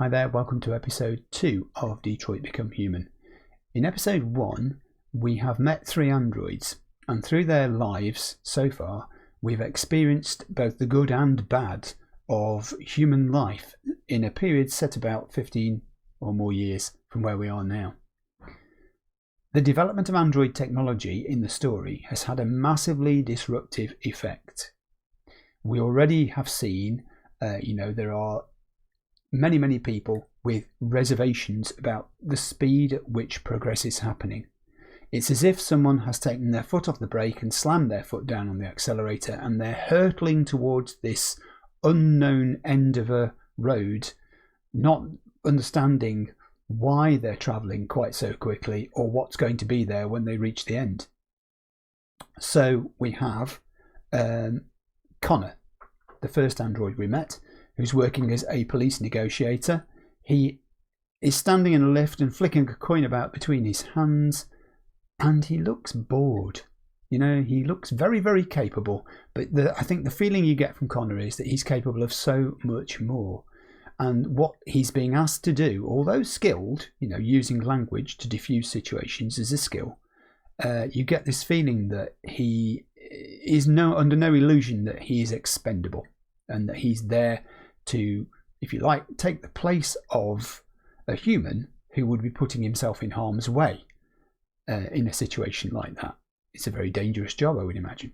Hi there, welcome to episode 2 of Detroit Become Human. In episode 1, we have met 3 androids, and through their lives so far, we've experienced both the good and bad of human life in a period set about 15 or more years from where we are now. The development of android technology in the story has had a massively disruptive effect. We already have seen, there are many people with reservations about the speed at which progress is happening. It's as if someone has taken their foot off the brake and slammed their foot down on the accelerator, and they're hurtling towards this unknown end of a road, not understanding why they're travelling quite so quickly or what's going to be there when they reach the end. So we have Connor, the first android we met, who's working as a police negotiator. He is standing in a lift and flicking a coin about between his hands, and he looks bored. He looks very capable, but I think the feeling you get from Connor is that he's capable of so much more. And what he's being asked to do, although skilled, using language to diffuse situations is a skill, you get this feeling that he is under no illusion that he is expendable and that he's there to, if you like, take the place of a human who would be putting himself in harm's way in a situation like that. It's a very dangerous job, I would imagine.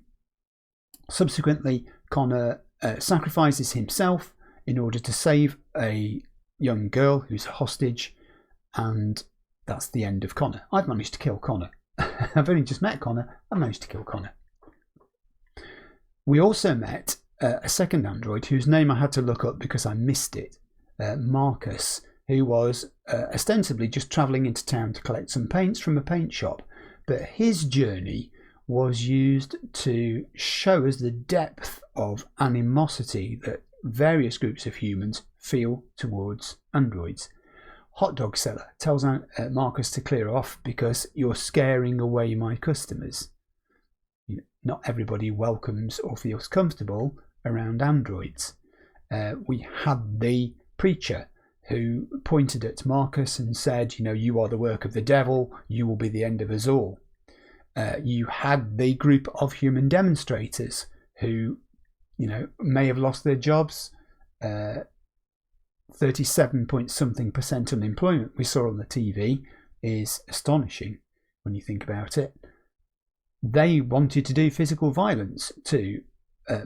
Subsequently, Connor sacrifices himself in order to save a young girl who's a hostage, and that's the end of Connor. I've managed to kill Connor. I've only just met Connor. I managed to kill Connor. We also met a second android whose name I had to look up because I missed it, Marcus, who was ostensibly just travelling into town to collect some paints from a paint shop, but his journey was used to show us the depth of animosity that various groups of humans feel towards androids. Hot dog seller tells Marcus to clear off because you're scaring away my customers. Not everybody welcomes or feels comfortable around androids. We had the preacher who pointed at Marcus and said, you are the work of the devil, you will be the end of us all. You had the group of human demonstrators who, may have lost their jobs. 37-point-something% unemployment we saw on the TV is astonishing when you think about it. They wanted to do physical violence to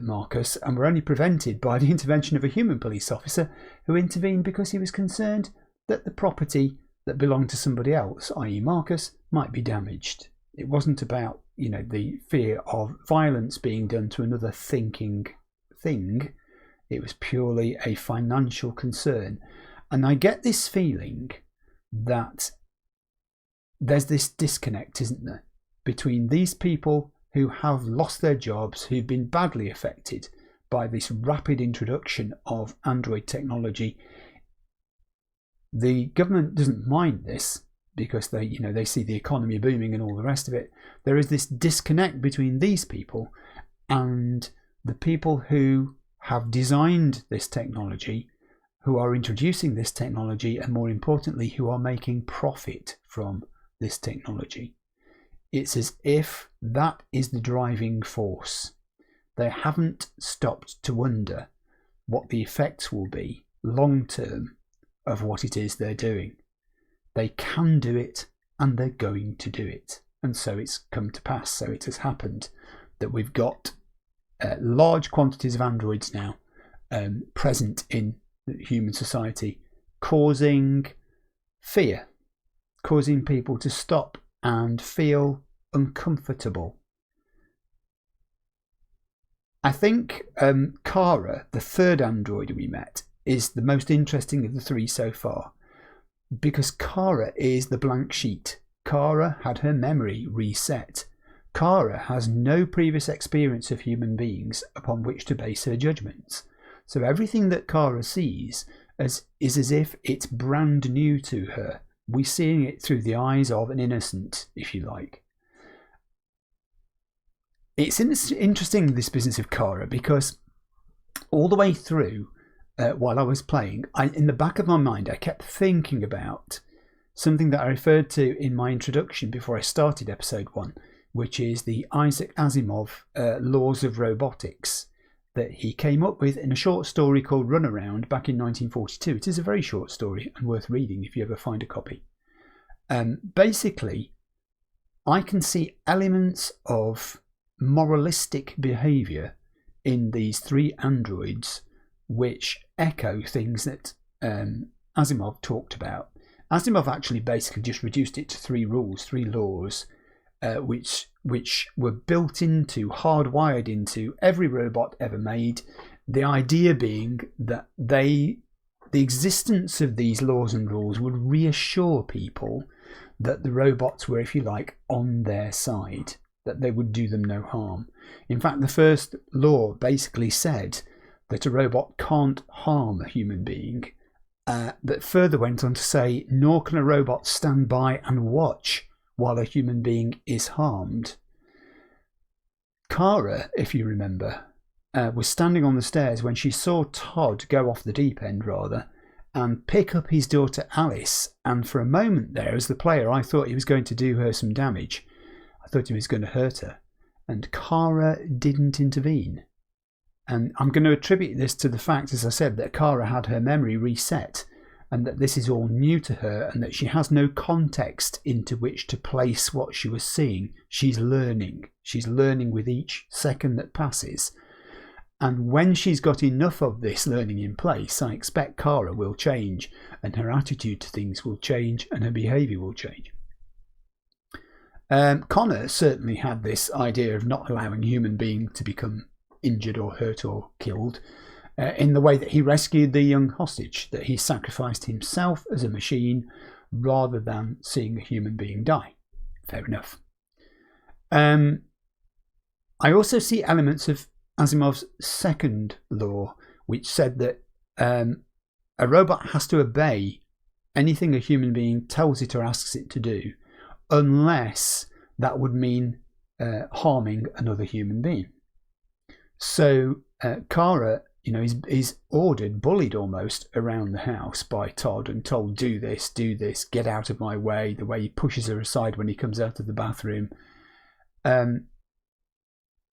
Marcus and were only prevented by the intervention of a human police officer who intervened because he was concerned that the property that belonged to somebody else, i.e. Marcus, might be damaged. It wasn't about, the fear of violence being done to another thinking thing. It was purely a financial concern. And I get this feeling that there's this disconnect, isn't there, between these people who have lost their jobs, who've been badly affected by this rapid introduction of android technology. The government doesn't mind this because they see the economy booming and all the rest of it. There is this disconnect between these people and the people who have designed this technology, who are introducing this technology, and more importantly, who are making profit from this technology. It's as if that is the driving force. They haven't stopped to wonder what the effects will be long term of what it is they're doing. They can do it and they're going to do it. And so it's come to pass. So it has happened that we've got large quantities of androids now present in human society, causing fear, causing people to stop and feel uncomfortable. I think Kara, the third android we met, is the most interesting of the 3 so far, because Kara is the blank sheet. Kara had her memory reset. Kara has no previous experience of human beings upon which to base her judgments. So everything that Kara sees is as if it's brand new to her. We're seeing it through the eyes of an innocent, if you like. It's interesting, this business of Kara, because all the way through while I was playing, in the back of my mind, I kept thinking about something that I referred to in my introduction before I started episode 1, which is the Isaac Asimov laws of robotics that he came up with in a short story called Runaround back in 1942. It is a very short story and worth reading if you ever find a copy. Basically, I can see elements of moralistic behaviour in these 3 androids which echo things that Asimov talked about. Asimov actually basically just reduced it to 3 rules, 3 laws, which were built into, hardwired into every robot ever made. The idea being that the existence of these laws and rules would reassure people that the robots were, if you like, on their side, that they would do them no harm. In fact, the first law basically said that a robot can't harm a human being, but further went on to say, nor can a robot stand by and watch while a human being is harmed. Kara, if you remember, was standing on the stairs when she saw Todd go off the deep end, and pick up his daughter Alice, and for a moment there, as the player, I thought he was going to do her some damage. I thought he was going to hurt her, and Kara didn't intervene. And I'm going to attribute this to the fact, as I said, that Kara had her memory reset, and that this is all new to her, and that she has no context into which to place what she was seeing. She's learning. She's learning with each second that passes. And when she's got enough of this learning in place, I expect Kara will change, and her attitude to things will change, and her behaviour will change. Connor certainly had this idea of not allowing a human being to become injured or hurt or killed, in the way that he rescued the young hostage, that he sacrificed himself as a machine rather than seeing a human being die. Fair enough. I also see elements of Asimov's second law, which said that a robot has to obey anything a human being tells it or asks it to do, unless that would mean harming another human being. So Kara, is ordered, bullied almost, around the house by Todd and told, do this, get out of my way, the way he pushes her aside when he comes out of the bathroom.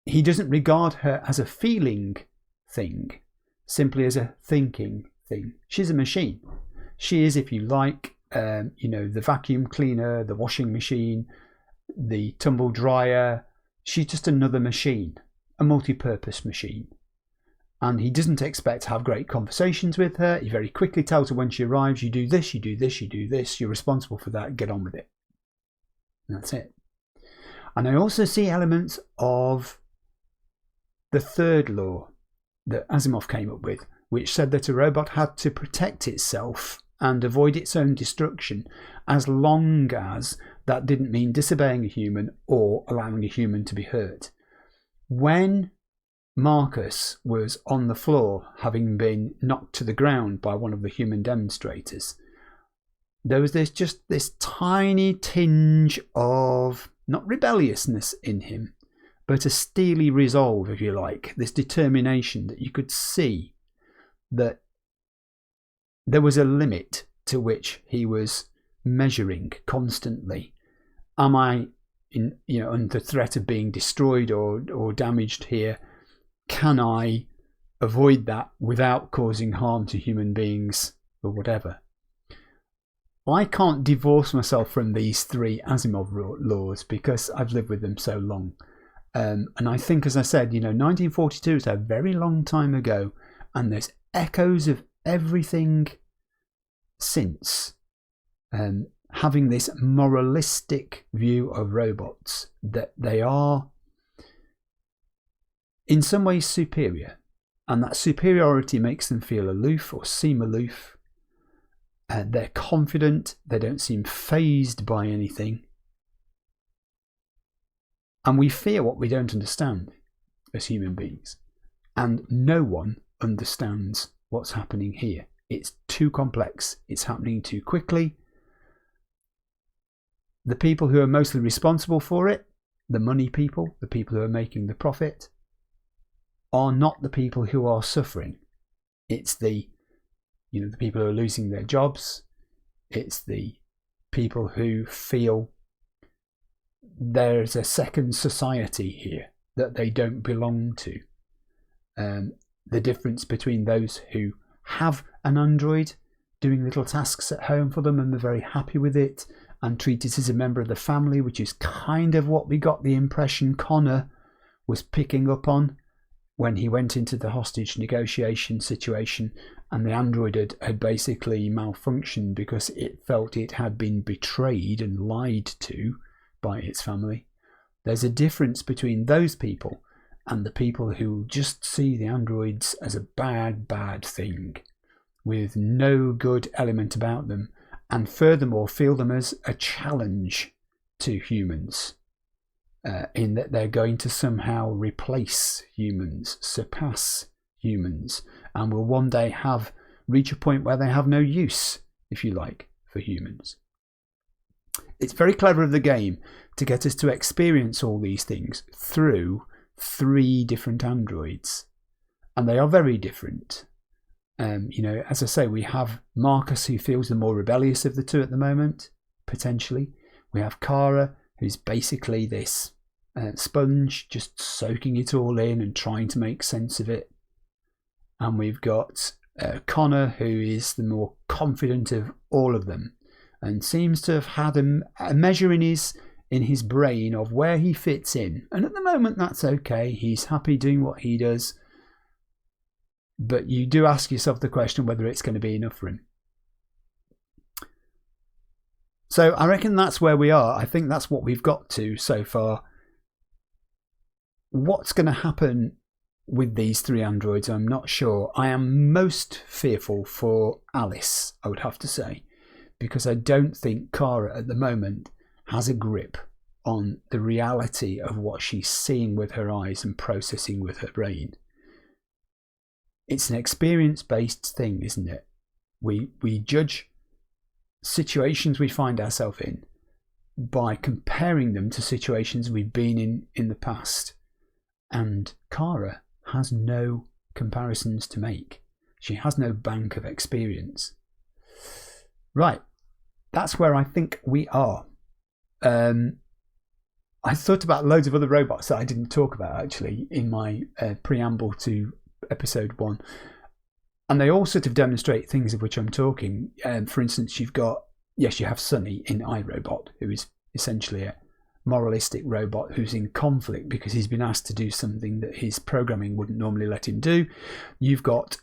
He doesn't regard her as a feeling thing, simply as a thinking thing. She's a machine. She is, if you like, the vacuum cleaner, the washing machine, the tumble dryer. She's just another machine, a multi-purpose machine. And he doesn't expect to have great conversations with her. He very quickly tells her when she arrives, you do this, you do this, you do this. You're responsible for that. Get on with it. And that's it. And I also see elements of the third law that Asimov came up with, which said that a robot had to protect itself and avoid its own destruction, as long as that didn't mean disobeying a human or allowing a human to be hurt. When Marcus was on the floor, having been knocked to the ground by one of the human demonstrators, there was this tiny tinge of, not rebelliousness in him, but a steely resolve, if you like, this determination that you could see that there was a limit to which he was measuring constantly. Am I under threat of being destroyed or damaged here? Can I avoid that without causing harm to human beings or whatever? I can't divorce myself from these 3 Asimov laws because I've lived with them so long. And I think, as I said, 1942 is a very long time ago, and there's echoes of everything since. Having this moralistic view of robots, that they are in some ways superior, and that superiority makes them feel aloof or seem aloof. They're confident, they don't seem fazed by anything. And we fear what we don't understand as human beings. And no one understands what's happening here. It's too complex. It's happening too quickly. The people who are mostly responsible for it, the money people, the people who are making the profit, are not the people who are suffering. It's the people who are losing their jobs. It's the people who feel there's a second society here that they don't belong to. The difference between those who have an android doing little tasks at home for them and they're very happy with it and treat it as a member of the family, which is kind of what we got the impression Connor was picking up on when he went into the hostage negotiation situation, and the android had basically malfunctioned because it felt it had been betrayed and lied to by its family. There's a difference between those people and the people who just see the androids as a bad thing with no good element about them, and furthermore feel them as a challenge to humans, in that they're going to somehow replace humans, surpass humans, and will one day reach a point where they have no use, if you like, for humans. It's very clever of the game to get us to experience all these things through 3 different androids, and they are very different. As I say, we have Marcus, who feels the more rebellious of the 2 at the moment, potentially. We have Kara, who's basically this sponge, just soaking it all in and trying to make sense of it. And we've got Connor, who is the more confident of all of them and seems to have had a measure in his brain of where he fits in. And at the moment, that's okay. He's happy doing what he does. But you do ask yourself the question whether it's going to be enough for him. So I reckon that's where we are. I think that's what we've got to so far. What's going to happen with these 3 androids, I'm not sure. I am most fearful for Alice, I would have to say, because I don't think Kara at the moment has a grip on the reality of what she's seeing with her eyes and processing with her brain. It's an experience-based thing, isn't it? We judge situations we find ourselves in by comparing them to situations we've been in the past. And Kara has no comparisons to make. She has no bank of experience. Right, that's where I think we are. I thought about loads of other robots that I didn't talk about actually in my preamble to episode 1, and they all sort of demonstrate things of which I'm talking. For instance, you have Sunny in iRobot, who is essentially a moralistic robot who's in conflict because he's been asked to do something that his programming wouldn't normally let him do. You've got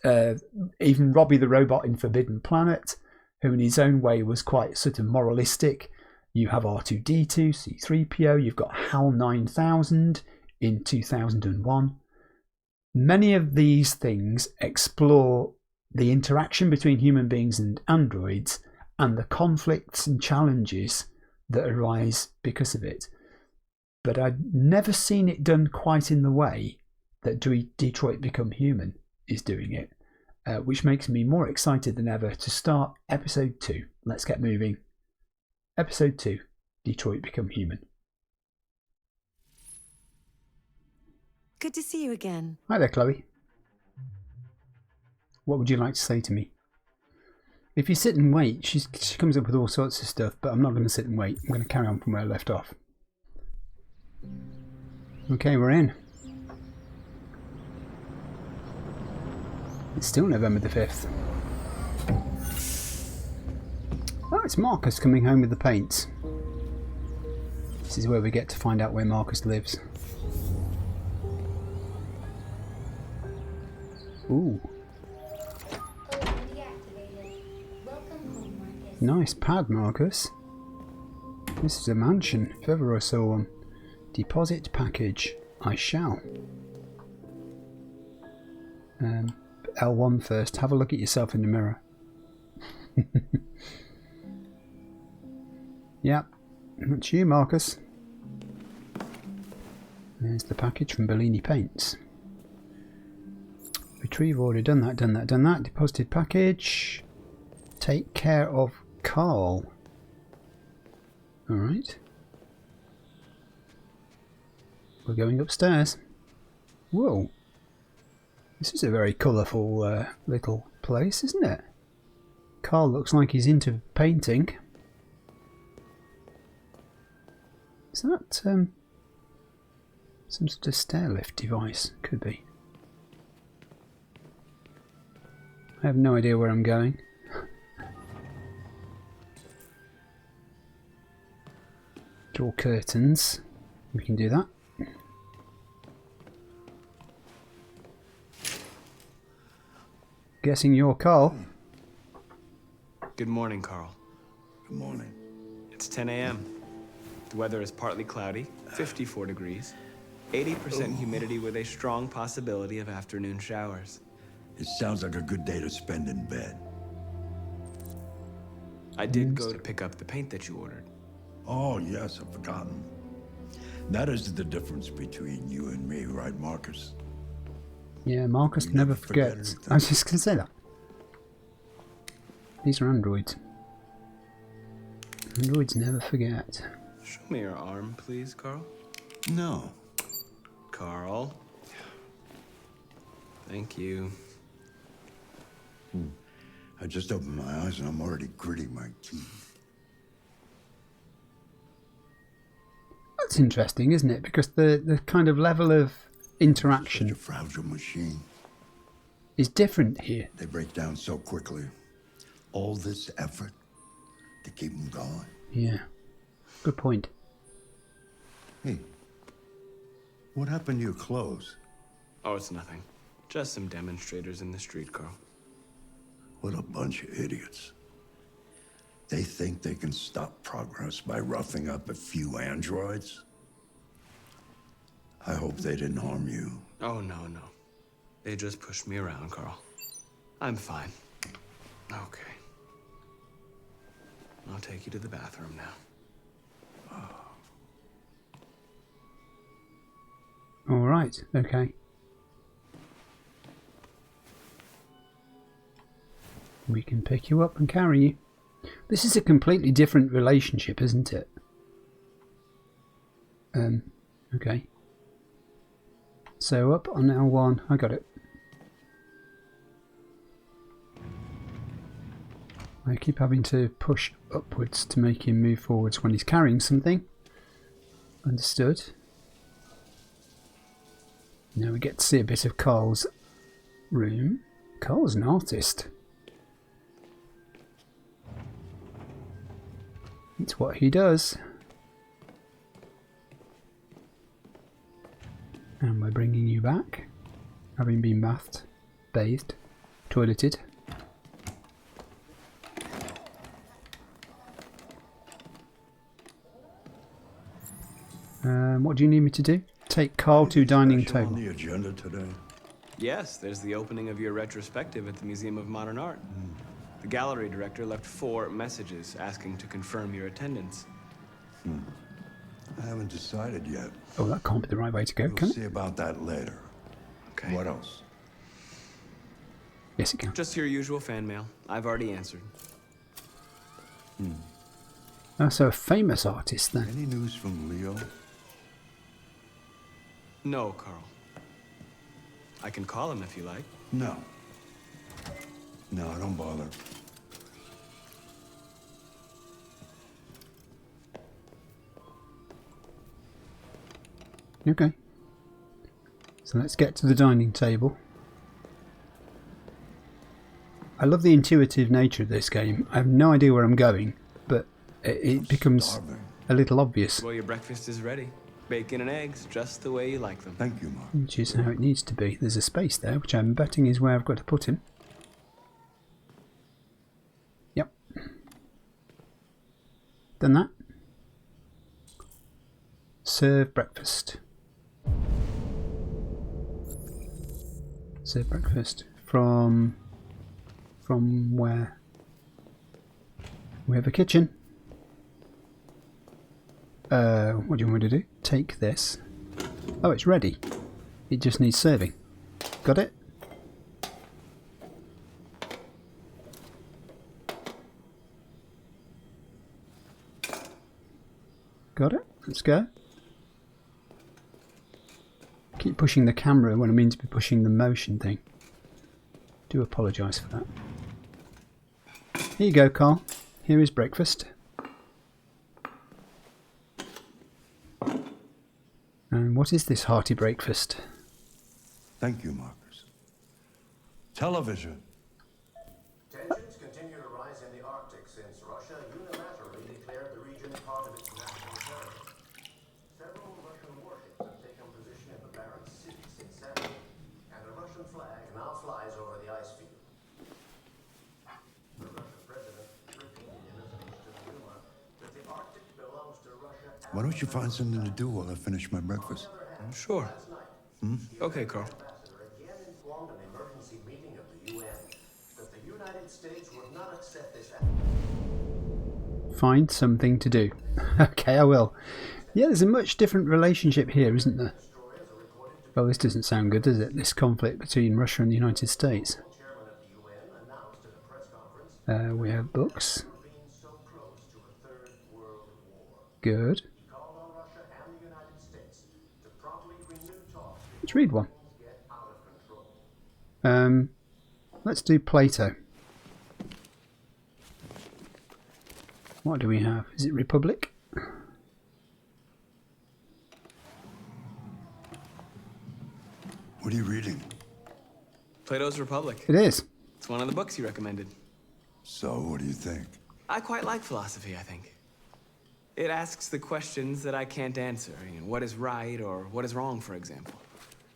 even Robbie the robot in Forbidden Planet, who in his own way was quite sort of moralistic. You have R2-D2, C-3PO, you've got HAL 9000 in 2001. Many of these things explore the interaction between human beings and androids and the conflicts and challenges that arise because of it. But I'd never seen it done quite in the way that Detroit Become Human is doing it, which makes me more excited than ever to start episode 2. Let's get moving. Episode 2, Detroit Become Human. Good to see you again. Hi there, Chloe. What would you like to say to me? If you sit and wait, she comes up with all sorts of stuff, but I'm not going to sit and wait. I'm going to carry on from where I left off. Okay, we're in. It's still November the 5th. Oh, it's Marcus coming home with the paints. This is where we get to find out where Marcus lives. Ooh. Nice pad, Marcus. This is a mansion, if ever I saw one. Deposit package. I shall. L1 first. Have a look at yourself in the mirror. Yep, that's you, Marcus. There's the package from Bellini Paints. Retrieve order. Done that. Deposited package. Take care of Carl. Alright. We're going upstairs. Whoa. This is a very colourful little place, isn't it? Carl looks like he's into painting. Is that some sort of stair lift device? Could be. I have no idea where I'm going. Draw curtains. We can do that. Guessing you're Carl. Good morning, Carl. Good morning. It's 10 a.m. The weather is partly cloudy, 54 degrees, 80% humidity with a strong possibility of afternoon showers. It sounds like a good day to spend in bed. I did go to pick up the paint that you ordered. Oh, yes, I've forgotten. That is the difference between you and me, right, Marcus? Yeah, Marcus You never never forget forgets. anything. I was just going to say that. These are androids. Androids never forget. Show me your arm, please, Carl. No. Carl. Thank you. I just opened my eyes and I'm already gritting my teeth. That's interesting, isn't it? Because the kind of level of Such interaction a fragile machine. is different here. They break down so quickly. All this effort to keep them going. Yeah. Good point. Hey, what happened to your clothes? Oh, it's nothing. Just some demonstrators in the street, Carl. What a bunch of idiots. They think they can stop progress by roughing up a few androids? I hope they didn't harm you. Oh, no. They just pushed me around, Carl. I'm fine. Okay. I'll take you to the bathroom now. All right. Okay. We can pick you up and carry you. This is a completely different relationship, isn't it? Okay. So up on L1, I got it. I keep having to push upwards to make him move forwards when he's carrying something. Understood. Now we get to see a bit of Carl's room. Carl's an artist. It's what he does. And we're bringing you back, having been bathed, toileted. What do you need me to do? Take Carl to dining Special table. on the agenda today? Yes, there's the opening of your retrospective at the Museum of Modern Art. The gallery director left 4 messages asking to confirm your attendance. I haven't decided yet. Oh, that can't be the right way to go, We'll can it? see about that later. Okay. What else? Yes, it can. Just your usual fan mail. I've already answered. So a famous artist then. Any news from Leo? No, Carl. I can call him if you like. No. No, don't bother. Okay. So let's get to the dining table. I love the intuitive nature of this game. I have no idea where I'm going, but it becomes Starving. a little obvious, Well, your breakfast is ready. Bacon and eggs, just the way you like them. Thank you, Mark. which is how it needs to be. There's a space there, which I'm betting is where I've got to put him. Yep. Done that. Serve breakfast. Serve breakfast from where? We have a kitchen. What do you want me to do? Take this. Oh, it's ready. It just needs serving. Got it? Got it? Let's go. Keep keep pushing the camera when I mean to be pushing the motion thing. Do apologise for that. Here you go, Carl. Here is breakfast. And what is this hearty breakfast? Thank you, Marcus. Television. Tensions continue to rise in the Arctic since Russia unilaterally declared the region part of its national territory. Several Russian warships have taken position in the Barents Sea since Saturday, and a Russian flag now flies over the ice field. The Russian president repeated in a speech to the Duma that the Arctic belongs to Russia. Why don't you find something to do while I finish my breakfast? Sure. Okay, Carl. Ambassador again informed an emergency meeting of the UN that the United States would not accept this act. Find something to do. Okay, I will. Yeah, there's a much different relationship here, isn't there? Well, this doesn't sound good, does it? This conflict between Russia and the United States. Chairman of the UN announced at a press conference We have books. being so close to a third world war. Good. He called on Russia and the United States to promptly renew talks Let's read one. to get out of control. Let's do Plato. What do we have? Is it Republic? What are you reading? Plato's Republic. It is. It's one of the books you recommended. So, what do you think? I quite like philosophy, I think. It asks the questions that I can't answer. You know, what is right or what is wrong, for example.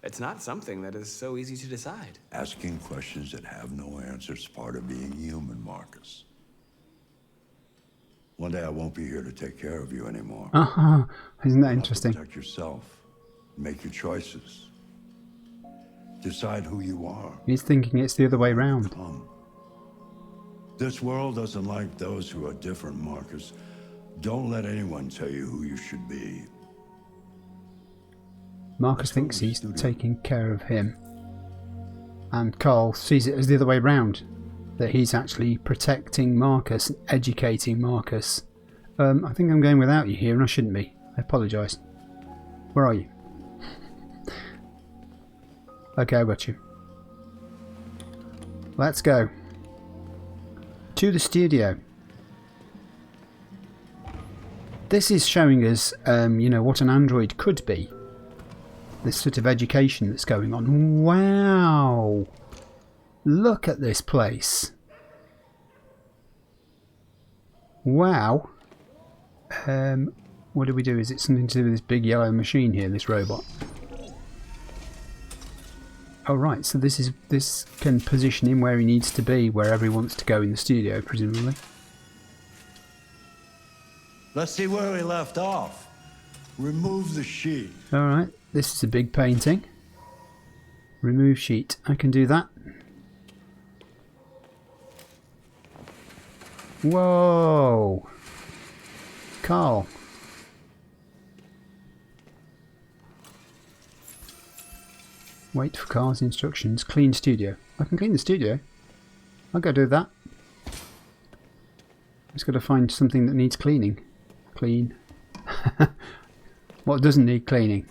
It's not something that is so easy to decide. Asking questions that have no answers is part of being human, Marcus. One day I won't be here to take care of you anymore. Isn't that You have to interesting? protect yourself. Make your choices. Decide who you are. He's thinking it's the other way round. This world doesn't like those who are different, Marcus. Don't let anyone tell you who you should be. Marcus thinks he's taking care of him. And Carl sees it as the other way round. That he's actually protecting Marcus, educating Marcus. I think I'm going without you here and I shouldn't be. I apologise. Where are you? Okay, I got you. Let's go. To the studio. This is showing us, you know, what an android could be. This sort of education that's going on. Wow! Look at this place. Wow. What do we do? Is it something to do with this big yellow machine here, this robot? Oh right, so this can position him where he needs to be, wherever he wants to go in the studio, presumably. Let's see where we left off. Remove the sheet. Alright, this is a big painting. Remove sheet. I can do that. Whoa! Carl. Wait for Carl's instructions. Clean studio. I can clean the studio. I'll go do that. Just got to find something that needs cleaning. Clean. What doesn't need cleaning?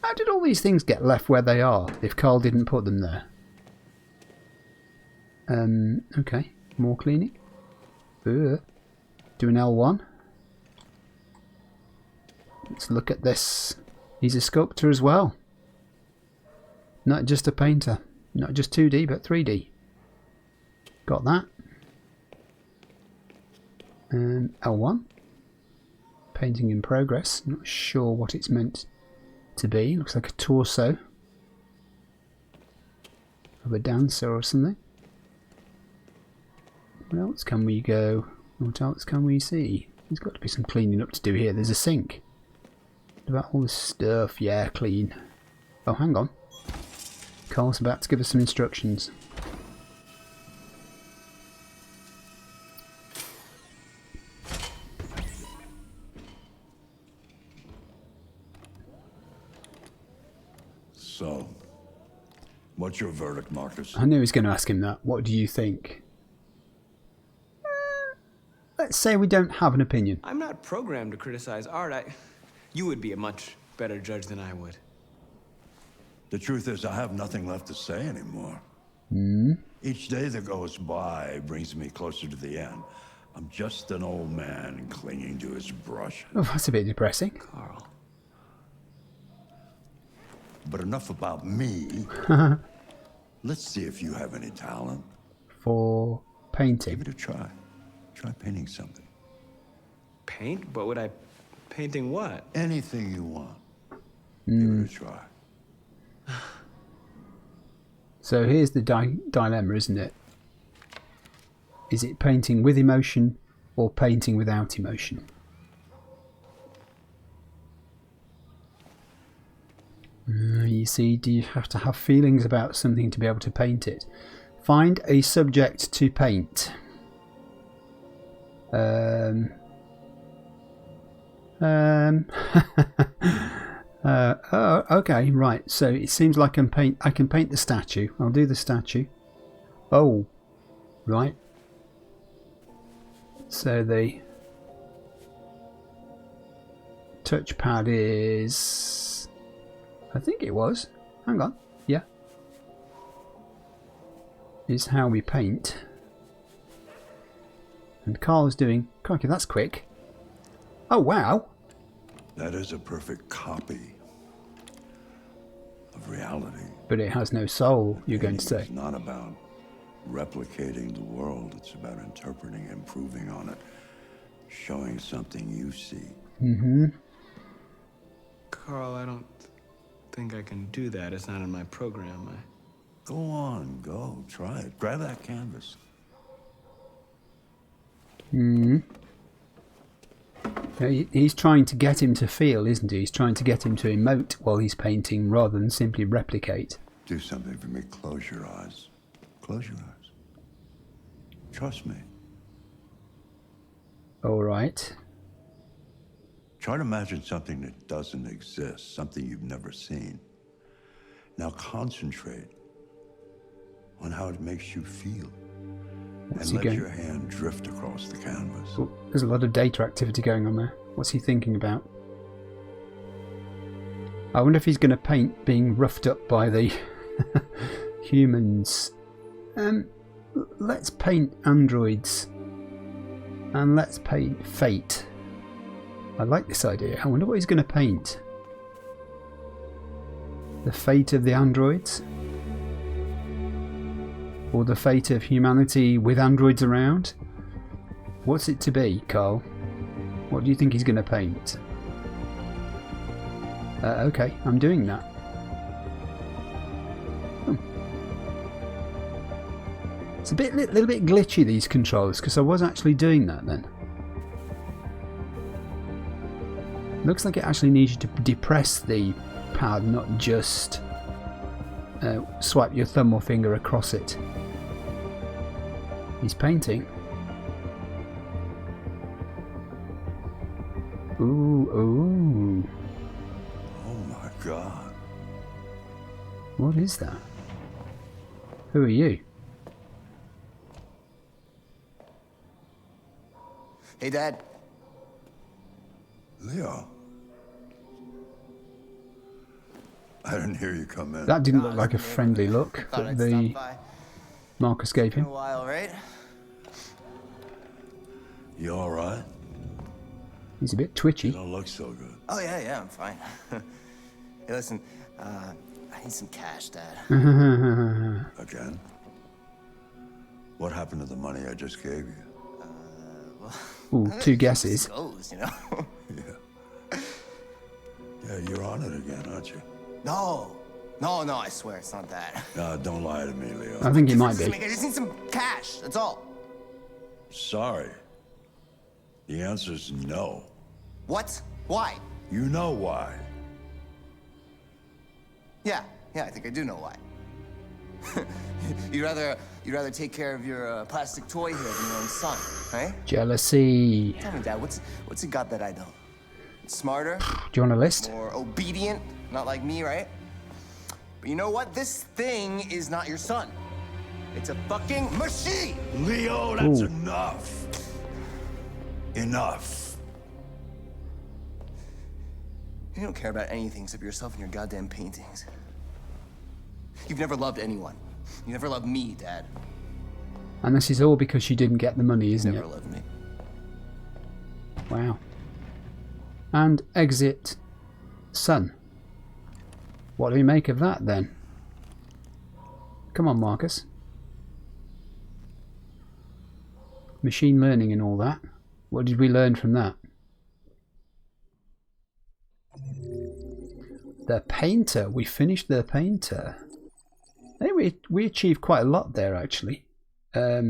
How did all these things get left where they are if Carl didn't put them there? Okay. More cleaning. Do an L1. Let's look at this. He's a sculptor as well. Not just a painter. Not just 2D, but 3D. Got that. And L1. Painting in progress. Not sure what it's meant to be. Looks like a torso of a dancer or something. What else can we go? What else can we see? There's got to be some cleaning up to do here. There's a sink. What about all this stuff? Yeah, clean. Oh, hang on. Carl's about to give us some instructions. So, what's your verdict, Marcus? I knew he was going to ask him that. What do you think? Let's say we don't have an opinion. I'm not programmed to criticize art. You would be a much better judge than I would. The truth is, I have nothing left to say anymore. Each day that goes by brings me closer to the end. I'm just an old man clinging to his brush. Oh, that's a bit depressing. Carl. But enough about me. Let's see if you have any talent. For painting. Give it a try. Try painting something. Paint? But would I... Painting what? Anything you want. Give it a try. So here's the dilemma, isn't it? Is it painting with emotion or painting without emotion? You see, do you have to have feelings about something to be able to paint it? Find a subject to paint. Oh, okay, right. So it seems like I can paint the statue. I'll do the statue. Oh, right. So the touchpad is... I think it was. Hang on. Yeah. Is how we paint. And Carl's doing... Crikey, that's quick. Oh, wow. That is a perfect copy of reality. But it has no soul, you're going to say. It's not about replicating the world. It's about interpreting, improving on it, showing something you see. Mm-hmm. Carl, I don't think I can do that. It's not in my program. Go on, go. Try it. Grab that canvas. He's trying to get him to feel, isn't he? He's trying to get him to emote while he's painting rather than simply replicate. Do something for me. Close your eyes. Close your eyes. Trust me. All right. Try to imagine something that doesn't exist, something you've never seen. Now concentrate on how it makes you feel. What's And he let going? your hand drift across the canvas. Oh, there's a lot of data activity going on there. What's he thinking about? I wonder if he's going to paint being roughed up by the humans. Let's paint androids. And let's paint fate. I like this idea. I wonder what he's going to paint. The fate of the androids? Or the fate of humanity with androids around? What's it to be, Carl? What do you think he's going to paint? Okay, I'm doing that. It's a little bit glitchy, these controls, because I was actually doing that then. Looks like it actually needs you to depress the pad, not just swipe your thumb or finger across it. He's painting. Ooh, ooh. Oh my God. What is that? Who are you? Hey, Dad. Leo. I didn't hear you come in. That didn't look like a friendly look Thought that I'd the stop by. Marcus gave Been him. a while, right? You all right? He's a bit You twitchy. don't look so good. Oh, yeah, I'm fine. Hey, listen, I need some cash, Dad. Again? What happened to the money I just gave you? Ooh, two guesses. Goes, you know? Yeah, you're on it again, aren't you? No, I swear it's not that. Don't lie to me, Leo. I think he might be. I just need some cash, that's all. Sorry. The answer's no. What? Why? You know why. Yeah, I think I do know why. You'd rather take care of your plastic toy here than your own son, right? Jealousy. Tell me, Dad, what's it got that I don't? Smarter? Do you want a list? More obedient? Not like me, right? But you know what? This thing is not your son. It's a fucking machine! Leo, that's Ooh. enough. Enough. You don't care about anything except yourself and your goddamn paintings. You've never loved anyone. You never loved me, Dad. And this is all because she didn't get the money, isn't Never it? loved me. Wow. And exit son. What do we make of that then? Come on, Marcus. Machine learning and all that. What did we learn from that? The painter. We finished the painter. I think we achieved quite a lot there, actually. A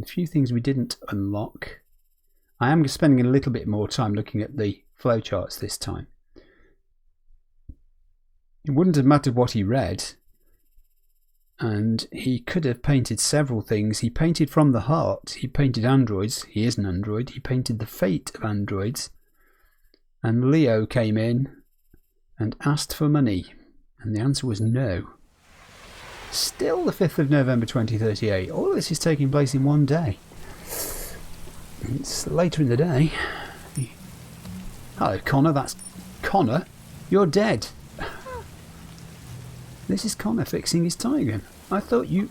few things we didn't unlock. I am spending a little bit more time looking at the flowcharts this time. It wouldn't have mattered what he read. And he could have painted several things. He painted from the heart. He painted androids. He is an android. He painted the fate of androids. And Leo came in and asked for money. And the answer was no. Still the 5th of November 2038. All of this is taking place in one day. It's later in the day. Hello, Connor. That's Connor. You're dead. This is Connor fixing his tie again. I thought you...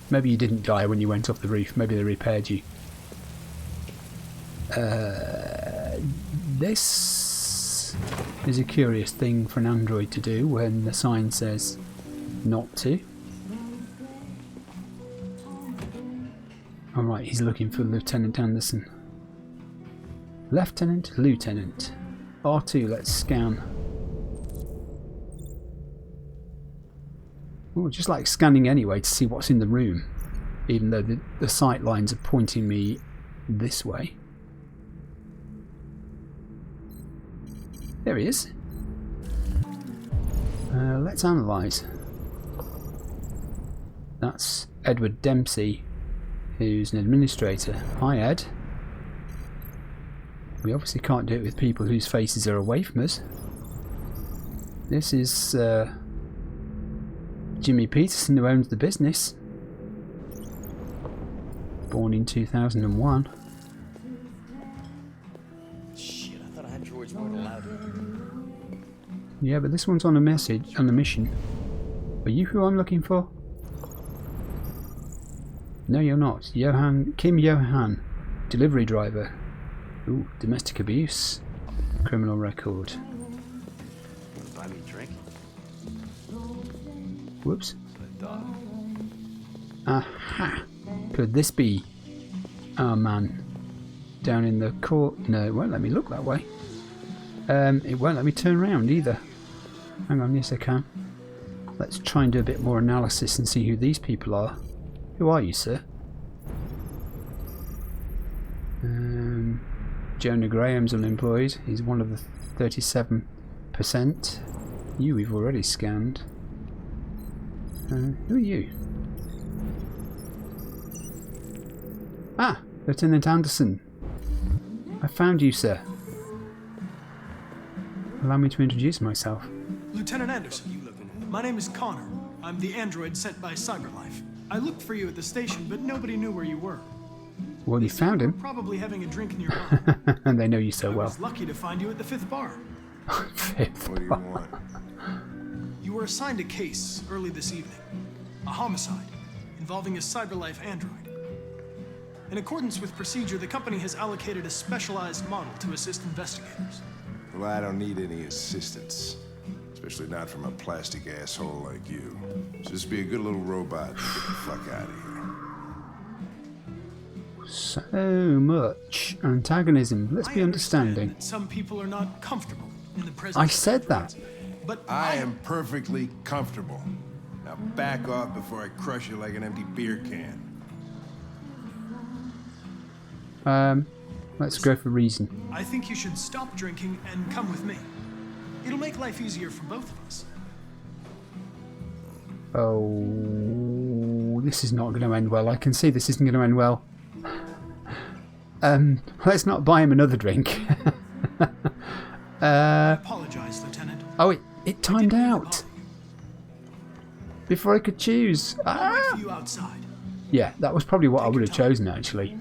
maybe you didn't die when you went off the roof. Maybe they repaired you. This is a curious thing for an android to do when the sign says not to. Alright, he's looking for Lieutenant Anderson. Lieutenant. R2, let's scan. Oh, just like scanning anyway to see what's in the room, even though the sight lines are pointing me this way. There he is. Let's analyse. That's Edward Dempsey, who's an administrator. Hi, Ed. We obviously can't do it with people whose faces are away from us. This is Jimmy Peterson, who owns the business. Born in 2001. Shit, I thought I had droids weren't allowed. Yeah, but this one's on a mission. Are you who I'm looking for? No, you're not. Kim Johan, delivery driver. Ooh, domestic abuse. Criminal record. Buy me a drink? Whoops. The dog. Aha! Could this be our man down in the court? No, it won't let me look that way. It won't let me turn around either. Hang on, yes I can. Let's try and do a bit more analysis and see who these people are. Who are you, sir? Jonah Graham's unemployed. He's one of the 37%. You we've already scanned. Who are you? Ah, Lieutenant Anderson. I found you, sir. Allow me to introduce myself. Lieutenant Anderson, my name is Connor. I'm the android sent by CyberLife. I looked for you at the station, but nobody knew where you were. Well, you found him. Probably having a drink nearby. And they know you so I well. was lucky to find you at the 5th bar. Fifth. What do you want? You were assigned a case early this evening. A homicide involving a CyberLife android. In accordance with procedure, the company has allocated a specialized model to assist investigators. Well, I don't need any assistance. Especially not from a plastic asshole like you. Just be a good little robot and get the fuck out of here. So much antagonism. Let's be understanding. That some people are not comfortable in the presence I of said androids, that. But I am perfectly comfortable. Now back off before I crush you like an empty beer can. Let's go for reason. I think you should stop drinking and come with me. It'll make life easier for both of us. Oh, this is not going to end well. I can see this isn't going to end well. Let's not buy him another drink. I apologize, Lieutenant. Oh, it timed Didn't mean to out bother you. before I could choose. I'll wait Ah! for you outside. Yeah, that was probably what I would have chosen actually.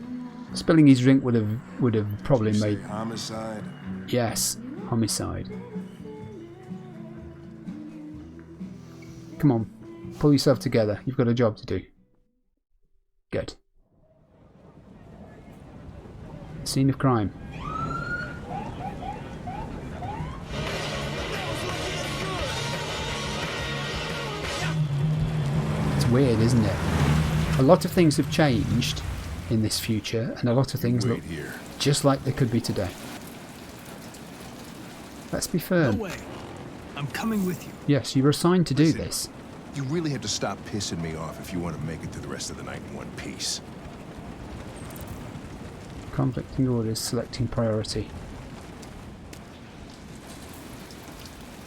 Spilling his drink would have probably Say made homicide? yes, homicide. Come on, Pull yourself together. You've got a job to do. Good. Scene of crime. It's weird, isn't it? A lot of things have changed in this future, and a lot of things look just like they could be today. Let's be firm. No way. I'm coming with you. Yes, you were assigned to do this. You really have to stop pissing me off if you want to make it through the rest of the night in one piece. Conflicting orders, selecting priority.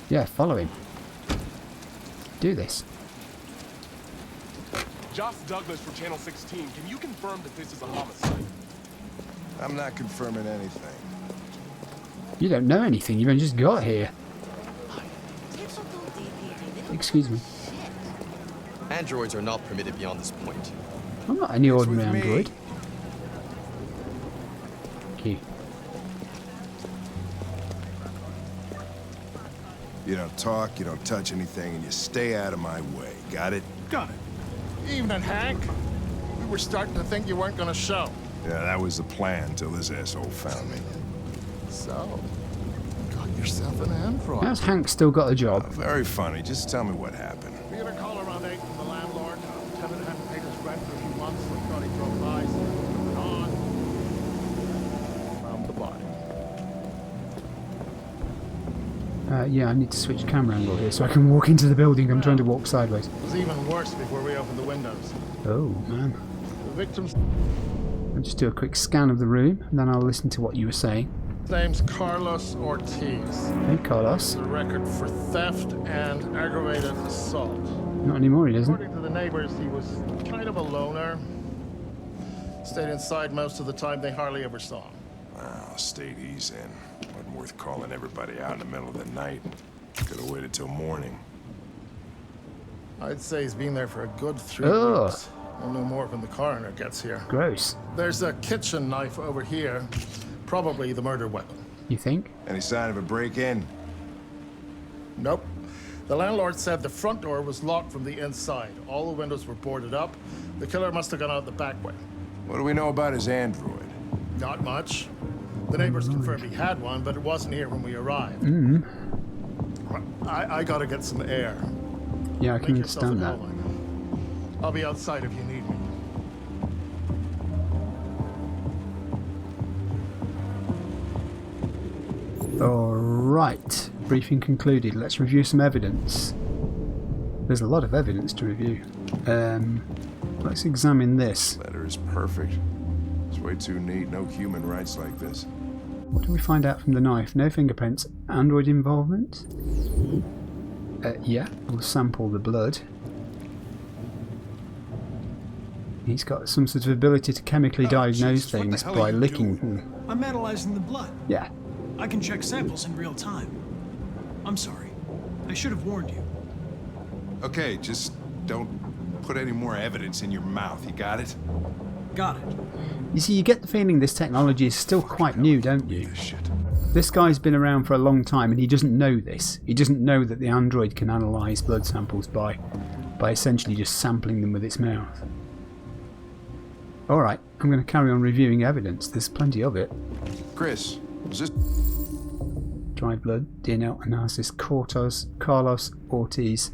Yeah, follow him. Do this. Josh Douglas from Channel 16. Can you confirm that this is a homicide? I'm not confirming anything. You don't know anything, you've only just got here. Excuse me. Androids are not permitted beyond this point. I'm not any ordinary with me. android. Thank you. You don't talk, you don't touch anything, and you stay out of my way. Got it? Got it. Evening, Hank. We were starting to think you weren't gonna show. Yeah, that was the plan till this asshole found me. So, got yourself an android. How's Hank still got a job? Very funny. Just tell me what happened. We got a call around 8 from the landlord. Tenant hadn't paid his rent for a few months, so we thought he drove by, so we went on. Found the body. Yeah, I need to switch camera angle here so I can walk into the building. I'm trying to walk sideways. It was even worse before we opened the windows. Oh, man. The victim's I'll just do a quick scan of the room, and then I'll listen to what you were saying. name's Carlos Ortiz. Hey, Carlos. A record for theft and aggravated assault. Not anymore, he doesn't. According to the neighbors, he was kind of a loner. Stayed inside most of the time. They hardly ever saw him. Well, state he's in. Wasn't worth calling everybody out in the middle of the night. Could have waited till morning. I'd say he's been there for a good 3 Ugh. weeks. We'll know more when the coroner gets here. Gross. There's a kitchen knife over here. Probably the murder weapon. You think? Any sign of a break-in? Nope. The landlord said the front door was locked from the inside. All the windows were boarded up. The killer must have gone out the back way. What do we know about his android? Not much. The neighbors confirmed he had one, but it wasn't here when we arrived. I gotta get some air. Yeah, I Make can yourself understand at that. home. I'll be outside if you need me. Alright, briefing concluded. Let's review some evidence. There's a lot of evidence to review. Let's examine this. Letter is perfect. It's way too neat. No human writes like this. What do we find out from the knife? No fingerprints. Android involvement? Yeah, we'll sample the blood. He's got some sort of ability to chemically diagnose Jesus, what the things hell are by you licking doing? them. I'm analyzing the blood. Yeah. I can check samples in real time. I'm sorry. I should have warned you. Okay, just don't put any more evidence in your mouth. You got it? Got it. You see, you get the feeling this technology is still quite new, don't you? This shit. This guy's been around for a long time and he doesn't know this. He doesn't know that the android can analyse blood samples by essentially just sampling them with its mouth. Alright, I'm going to carry on reviewing evidence. There's plenty of it. Chris, is this... Dried blood, DNA analysis, Carlos Ortiz.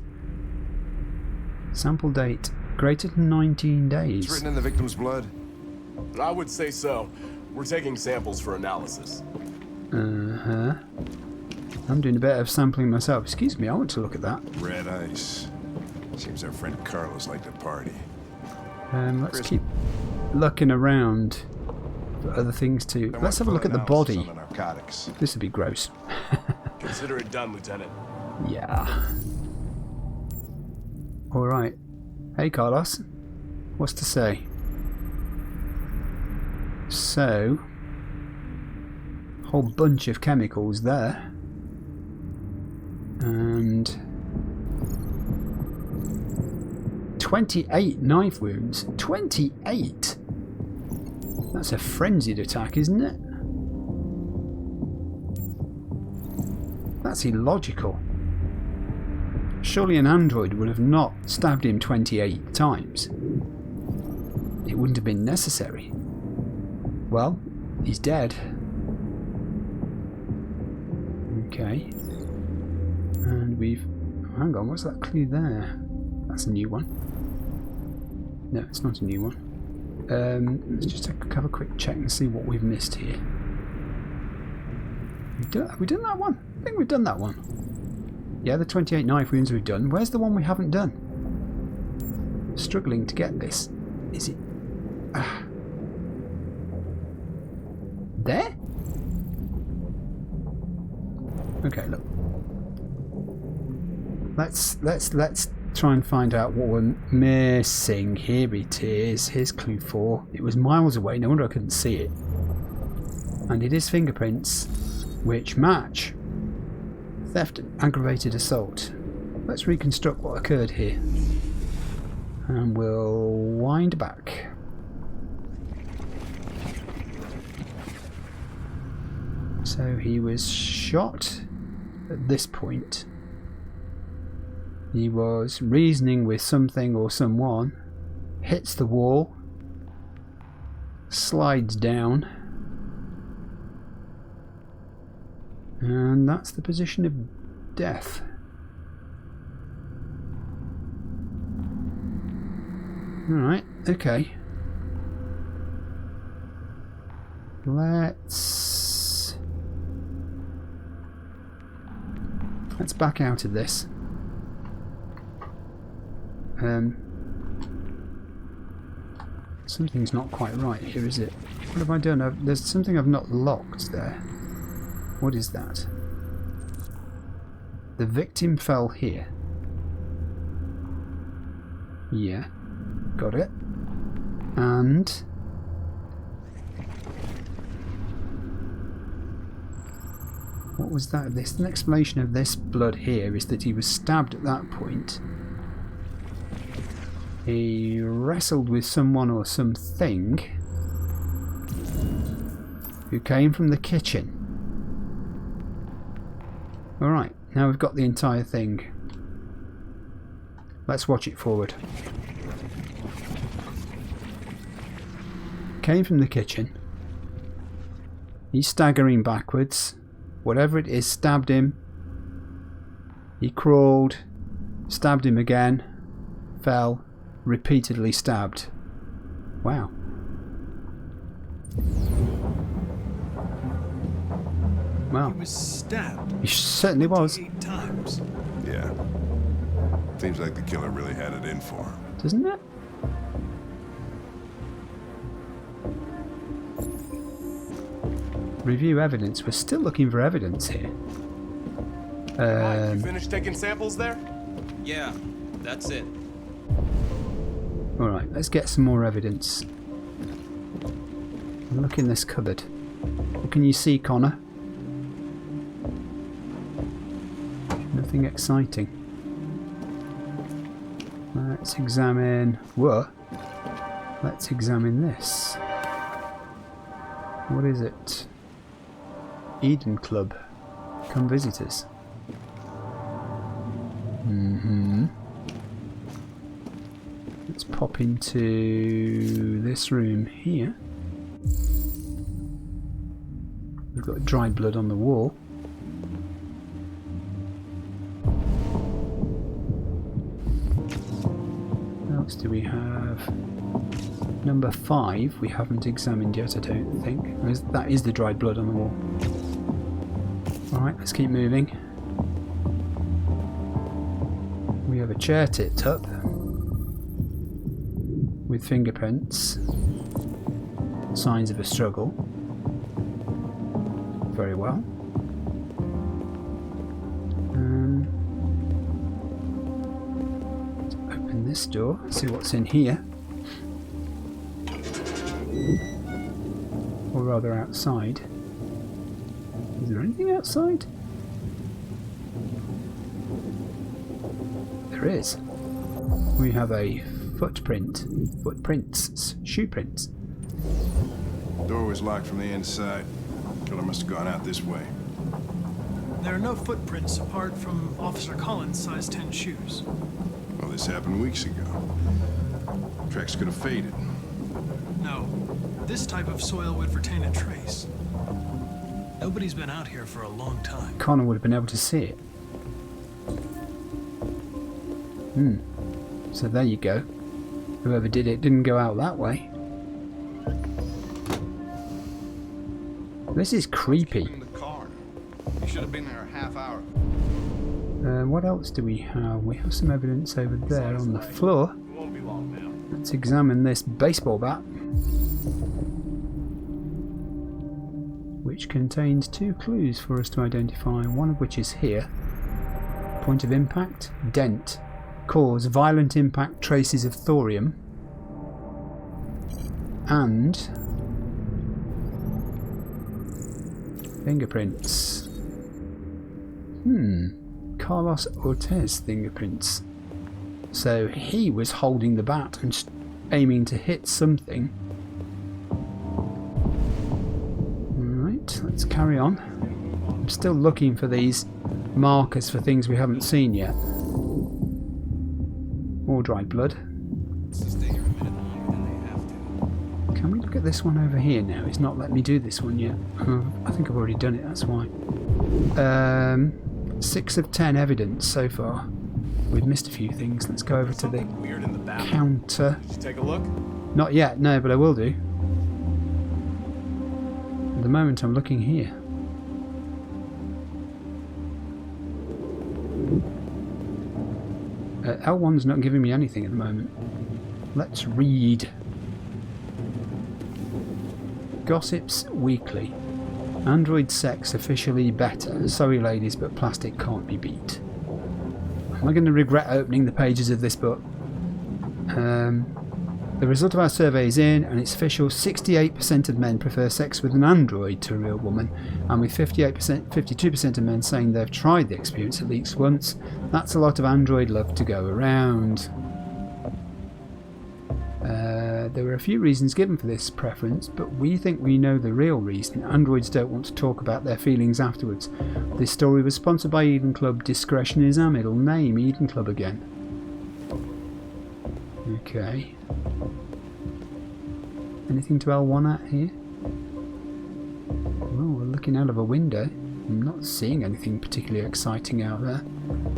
Sample date, greater than 19 days. It's written in the victim's blood? I would say so. We're taking samples for analysis. Uh-huh. I'm doing a bit of sampling myself. Excuse me, I want to look at that. Red ice. Seems our friend Carlos liked to party. Let's keep looking around for other things too. Let's have a look at the body. On the narcotics. This would be gross. Consider it done, Lieutenant. Yeah. Alright. Hey Carlos. What's to say? So, whole bunch of chemicals there. And 28 knife wounds. 28? That's a frenzied attack, isn't it? That's illogical. Surely an android would have not stabbed him 28 times. It wouldn't have been necessary. Well, he's dead. Okay. And we've... Oh, hang on, what's that clue there? That's a new one. No, it's not a new one. Let's just have a quick check and see what we've missed here. Have we done that one? I think we've done that one. Yeah, the 28 knife wounds we've done. Where's the one we haven't done? Struggling to get this. Is it... There? Okay, look. Let's try and find out what we're missing. Here it is. Here's clue 4. It was miles away. No wonder I couldn't see it. And it is fingerprints, which match theft and aggravated assault. Let's reconstruct what occurred here. And we'll wind back. So he was shot at this point. He was reasoning with something or someone, hits the wall, slides down, and that's the position of death. Alright, okay. Let's back out of this. Something's not quite right here, is it? What have I done? There's something I've not locked there. What is that? The victim fell here. Yeah, got it. And what was that? An explanation of this blood here is that he was stabbed at that point. He wrestled with someone or something who came from the kitchen. Alright, now we've got the entire thing. Let's watch it forward. Came from the kitchen. He's staggering backwards. Whatever it is stabbed him. He crawled, stabbed him again, fell, repeatedly stabbed. Wow. Wow. He was stabbed. He certainly was. 8 times. Yeah. Seems like the killer really had it in for him. Doesn't it? Review evidence. We're still looking for evidence here. You finished taking samples there? Yeah, that's it. Alright, let's get some more evidence. Look in this cupboard. What can you see, Connor? Nothing exciting. Let's examine... Whoa! Let's examine this. What is it? Eden Club. Come visit us. Let's pop into this room here. We've got dried blood on the wall. What else do we have? Number 5 we haven't examined yet, I don't think. That is the dried blood on the wall. Alright, let's keep moving. We have a chair tipped up with fingerprints, signs of a struggle. Very well. Let's open this door, see what's in here. Or rather outside. Is there anything outside? There is. We have a footprints, shoe prints. Door was locked from the inside. Killer must have gone out this way. There are no footprints apart from Officer Collins' size 10 shoes. Well, this happened weeks ago. Tracks could have faded. No, this type of soil would retain a trace. Nobody's been out here for a long time. Connor would have been able to see it. So there you go. Whoever did it didn't go out that way. This is creepy. You should have been there a half hour. What else do we have? We have some evidence over there on the floor. Won't be long now. Let's examine this baseball bat, which contains 2 clues for us to identify, one of which is here. Point of impact, dent. Cause, violent impact, traces of thorium. And fingerprints. Carlos Ortiz fingerprints. So he was holding the bat and aiming to hit something. Alright, let's carry on. I'm still looking for these markers for things we haven't seen yet. More dried blood. Can we look at this one over here now? It's not letting me do this one yet. I think I've already done it, that's why. 6 of 10 evidence so far. We've missed a few things. Let's go over to the counter. Did you take a look? Not yet, no, but I will do. At the moment I'm looking here. L1's not giving me anything at the moment. Let's read. Gossips Weekly. Android sex officially better. Sorry ladies, but plastic can't be beat. Am I going to regret opening the pages of this book? The result of our survey is in, and it's official. 68% of men prefer sex with an android to a real woman, and with 52% of men saying they've tried the experience at least once. That's a lot of android love to go around. There were a few reasons given for this preference, but we think we know the real reason. Androids don't want to talk about their feelings afterwards. This story was sponsored by Eden Club. Discretion is our middle name. Eden Club again. Okay. Anything to L1 at here? Oh, we're looking out of a window. I'm not seeing anything particularly exciting out there.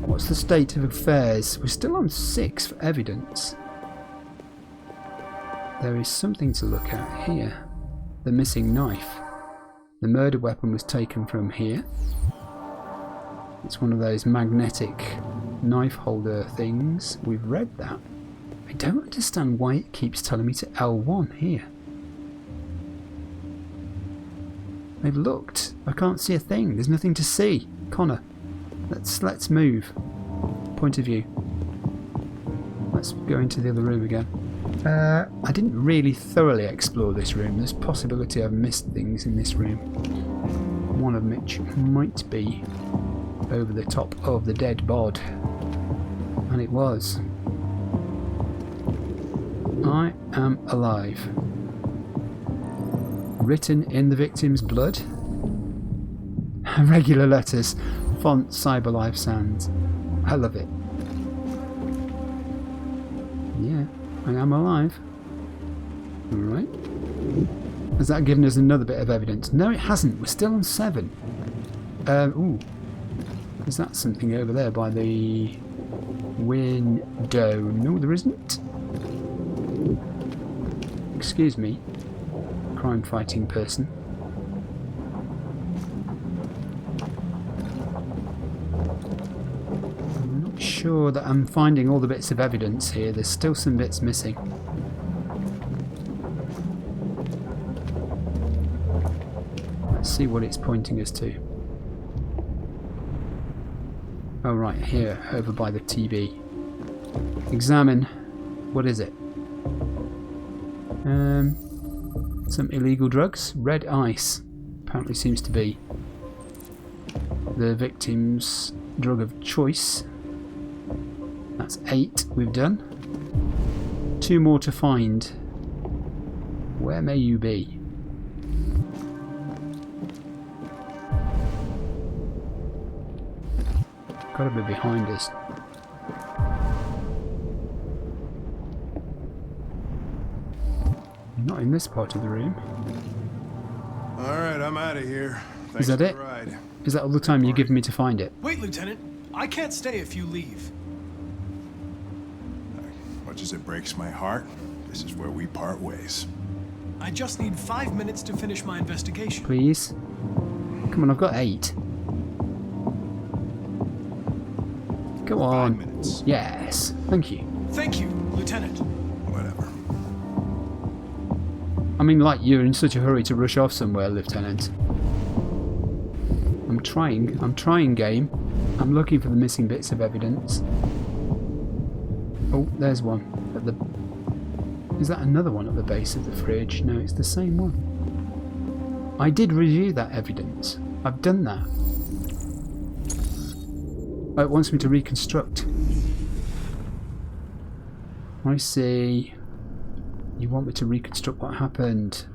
What's the state of affairs? We're still on 6 for evidence. There is something to look at here. The missing knife. The murder weapon was taken from here. It's one of those magnetic knife holder things. We've read that. I don't understand why it keeps telling me to L1 here. I've looked. I can't see a thing. There's nothing to see. Connor, let's move. Point of view. Let's go into the other room again. I didn't really thoroughly explore this room. There's a possibility I've missed things in this room. One of which might be over the top of the dead bod. And it was. I am alive. Written in the victim's blood. Regular letters. Font Cyberlife Sans. I love it. Yeah, I am alive. Alright. Has that given us another bit of evidence? No, it hasn't. We're still on 7. Ooh. Is that something over there by the window? No, there isn't. Excuse me, crime-fighting person. I'm not sure that I'm finding all the bits of evidence here. There's still some bits missing. Let's see what it's pointing us to. Oh, right, here, over by the TV. Examine. What is it? Some illegal drugs. Red ice apparently seems to be the victim's drug of choice. That's 8 we've done. 2 more to find. Where may you be? Gotta be behind us. Not in this part of the room. Alright, I'm out of here. Thanks Is that for it? the ride. Is that all the time you're giving me to find it? Wait, Lieutenant. I can't stay if you leave. Much as it breaks my heart, this is where we part ways. I just need 5 minutes to finish my investigation. Please? Come on, I've got 8. Go on. 5 minutes. Yes. Thank you. Thank you, Lieutenant. Whatever. I mean, like you're in such a hurry to rush off somewhere, Lieutenant. I'm trying, game. I'm looking for the missing bits of evidence. Oh, there's one. At the... Is that another one at the base of the fridge? No, it's the same one. I did review that evidence. I've done that. Oh, it wants me to reconstruct. I see. You want me to reconstruct what happened.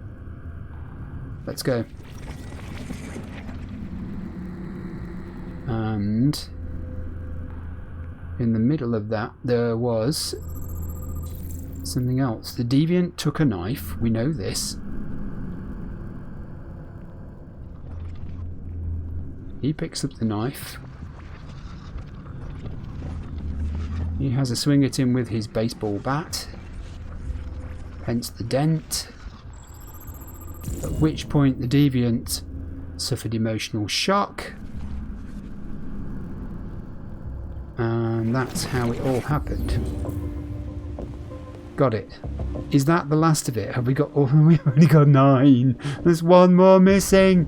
Let's go. And in the middle of that there was something else. The deviant took a knife. We know this. He picks up the knife. He has a swing at him with his baseball bat. Hence the dent. At which point the deviant suffered emotional shock. And that's how it all happened. Got it. Is that the last of it? Have we got... Oh, we've only got 9. There's one more missing.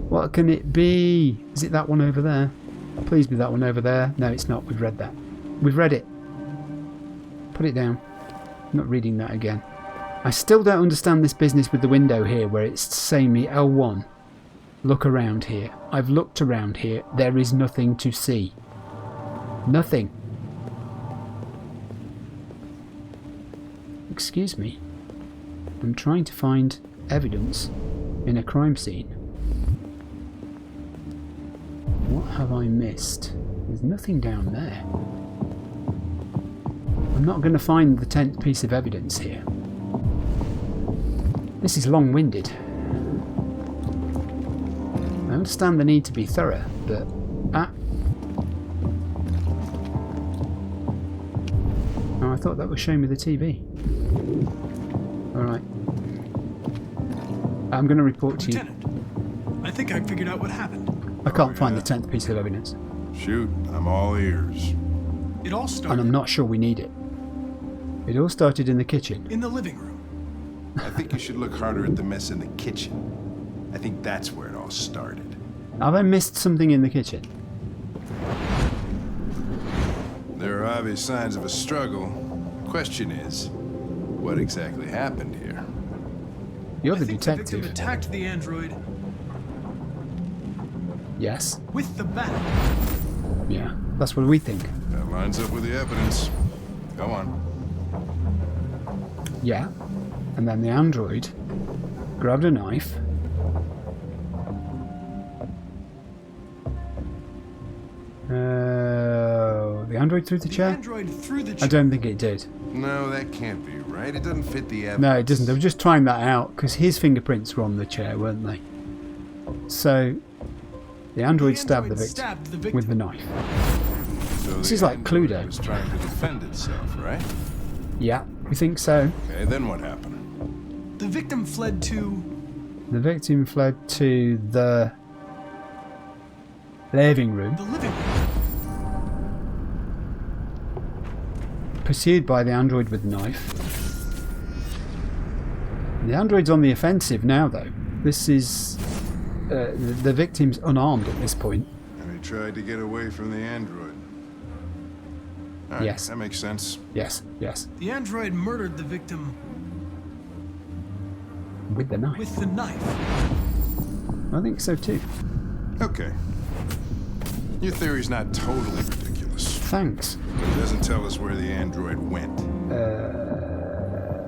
What can it be? Is it that one over there? Please be that one over there. No, it's not. We've read that. We've read it. Put it down. I'm not reading that again. I still don't understand this business with the window here where it's saying me L1. Look around here. I've looked around here. There is nothing to see. Nothing. Excuse me. I'm trying to find evidence in a crime scene. What have I missed? There's nothing down there. I'm not going to find the 10th piece of evidence here. This is long-winded. I understand the need to be thorough, but... Oh, I thought that was showing me the TV. Alright. I'm going to report to you. Lieutenant, I think I figured out what happened. I can't find the 10th piece of evidence. Shoot, I'm all ears. It all started... And I'm not sure we need it. It all started in the kitchen. in the living room. I think you should look harder at the mess in the kitchen. I think that's where it all started. Have I missed something in the kitchen? There are obvious signs of a struggle. The question is, what exactly happened here? You're the The detective. victim attacked the android Yes. with the bat. Yeah. That's what we think. That lines up with the evidence. Go on. Yeah. And then the android grabbed a knife. The android threw the chair? Android threw the I don't think it did. No, that can't be right. It doesn't fit the evidence. No, it doesn't. They were just trying that out because his fingerprints were on the chair, weren't they? So the android stabbed the victim with the knife. So This the is like android Cluedo. was trying to defend itself, right? Yeah, we think so. Okay, then what happened? The victim fled to... The victim fled to the living room, the living room. pursued by the android with the knife. The android's on the offensive now, though. This is... the victim's unarmed at this point. And he tried to get away from the android. All right, Yes. that makes sense. Yes, yes. The android murdered the victim With the knife. with the knife. I think so too. Okay. Your theory's not totally ridiculous, Thanks. but it doesn't tell us where the android went.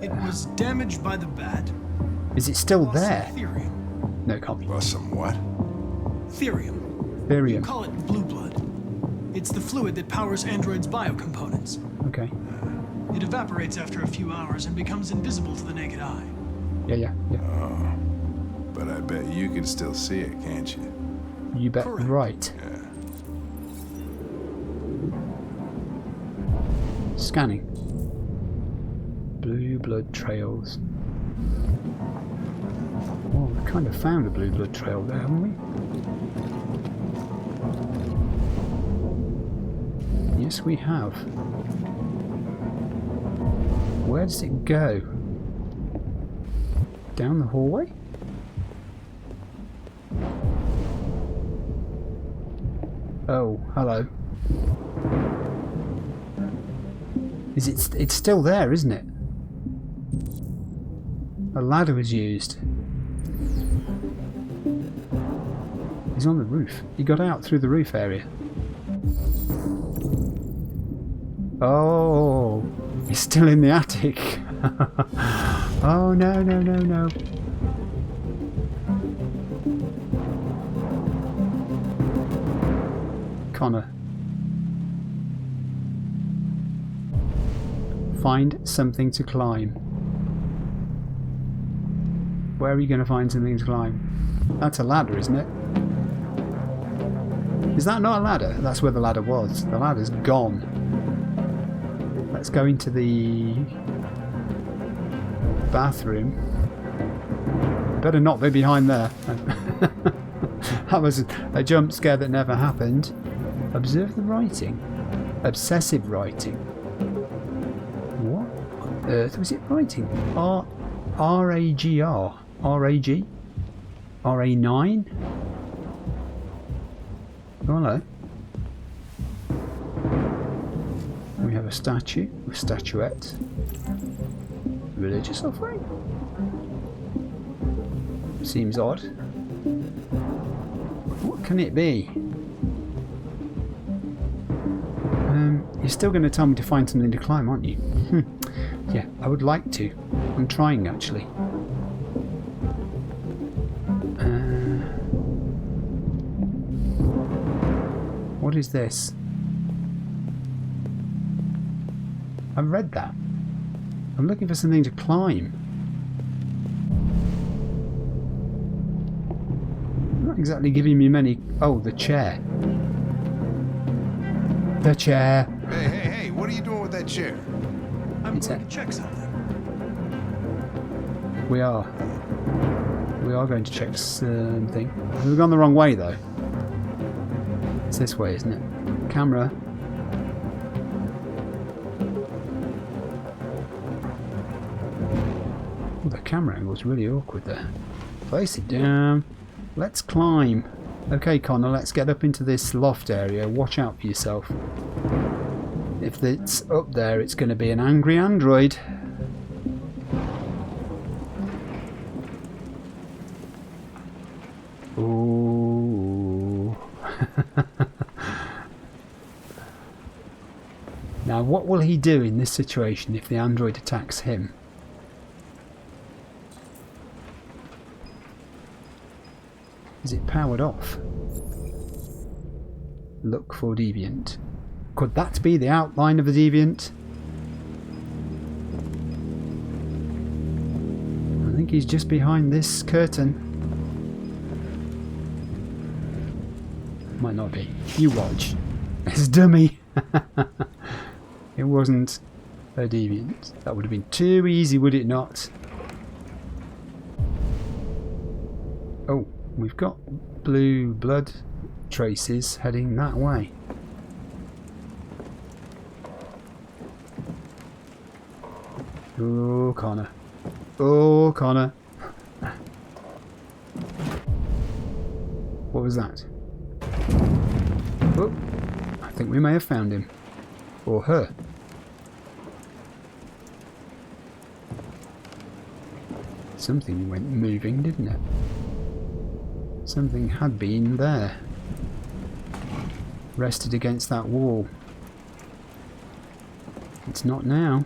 It was damaged by the bat. Is it still Lost some there? Therium. No, it can't be. Well, some what? Therium. Therium. Call it blue blood. It's the fluid that powers androids' biocomponents. Okay. It evaporates after a few hours and becomes invisible to the naked eye. Yeah. But I bet you can still see it, can't you? You bet. Correct. Right. Yeah. Scanning. Blue blood trails. Oh, we kind of found a blue blood trail there, haven't we? Yes, we have. Where does it go? Down the hallway? Oh, hello. It's still there, isn't it? A ladder was used. He's on the roof. He got out through the roof area. Oh, he's still in the attic. Oh, no. Connor. Find something to climb. Where are you going to find something to climb? That's a ladder, isn't it? Is that not a ladder? That's where the ladder was. The ladder's gone. Let's go into the bathroom. Better not be behind there. That was a jump scare that never happened. Observe the writing. Obsessive writing. What on earth was it writing? R-A-G-R? R-A-G? R-A-9? Oh, hello. We have a statue, a statuette. Religious offering? Seems odd. What can it be? You're still going to tell me to find something to climb, aren't you? Yeah, I would like to. I'm trying, actually. What is this? I've read that. I'm looking for something to climb. Not exactly giving me many... Oh, the chair. The chair. Hey, what are you doing with that chair? I'm going to check something. We are going to check something. We've gone the wrong way, though. It's this way, isn't it? Camera. Oh, the camera angle's really awkward there. Place it down. Let's climb. Okay, Connor, let's get up into this loft area. Watch out for yourself. If it's up there, it's going to be an angry android. Ooh. Now, what will he do in this situation if the android attacks him? Is it powered off? Look for deviant. Could that be the outline of the deviant? I think he's just behind this curtain. Might not be. You watch. It's dummy. It wasn't a deviant. That would have been too easy, would it not? Oh, we've got blue blood traces heading that way. Oh, Connor. Oh, Connor. What was that? Oh, I think we may have found him. Or her. Something went moving, didn't it? Something had been there. Rested against that wall. It's not now.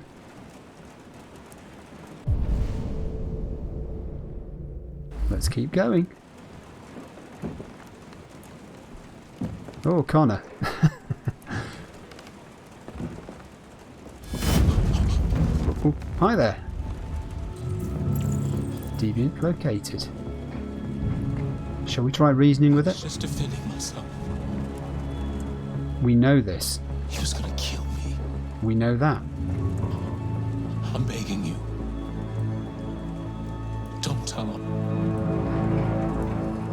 Let's keep going. Oh, Connor. Hi there. Deviant located. Shall we try reasoning with it? Just defending myself. We know this. He was gonna kill me. We know that. I'm begging you. Don't tell him.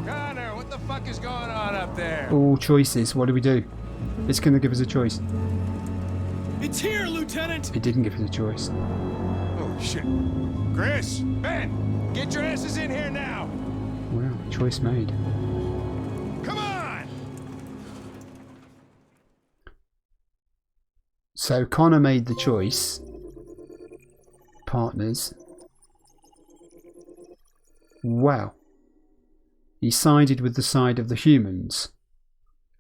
Connor, what the fuck is going on up there? All choices. What do we do? It's going to give us a choice. It's here, Lieutenant! It didn't give us a choice. Oh, shit. Chris, Ben, get your asses in here now. Well, choice made. Come on! So Connor made the choice. Partners. Wow. He sided with the side of the humans.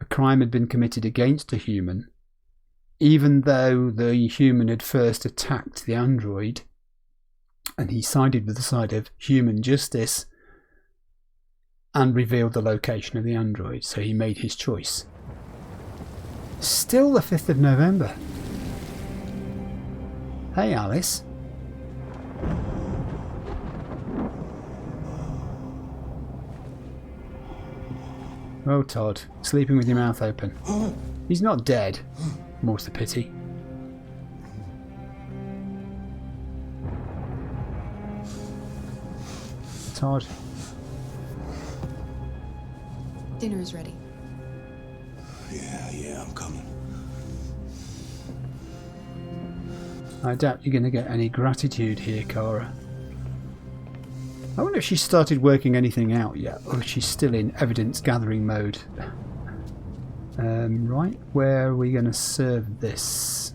A crime had been committed against a human, even though the human had first attacked the android, and he sided with the side of human justice and revealed the location of the android, so he made his choice. Still the 5th of November. Hey Alice. Oh Todd, sleeping with your mouth open. He's not dead. More's the pity. Todd. Dinner is ready. Yeah, I'm coming. I doubt you're going to get any gratitude here, Kara. I wonder if she's started working anything out yet, or if she's still in evidence gathering mode. Right, where are we going to serve this?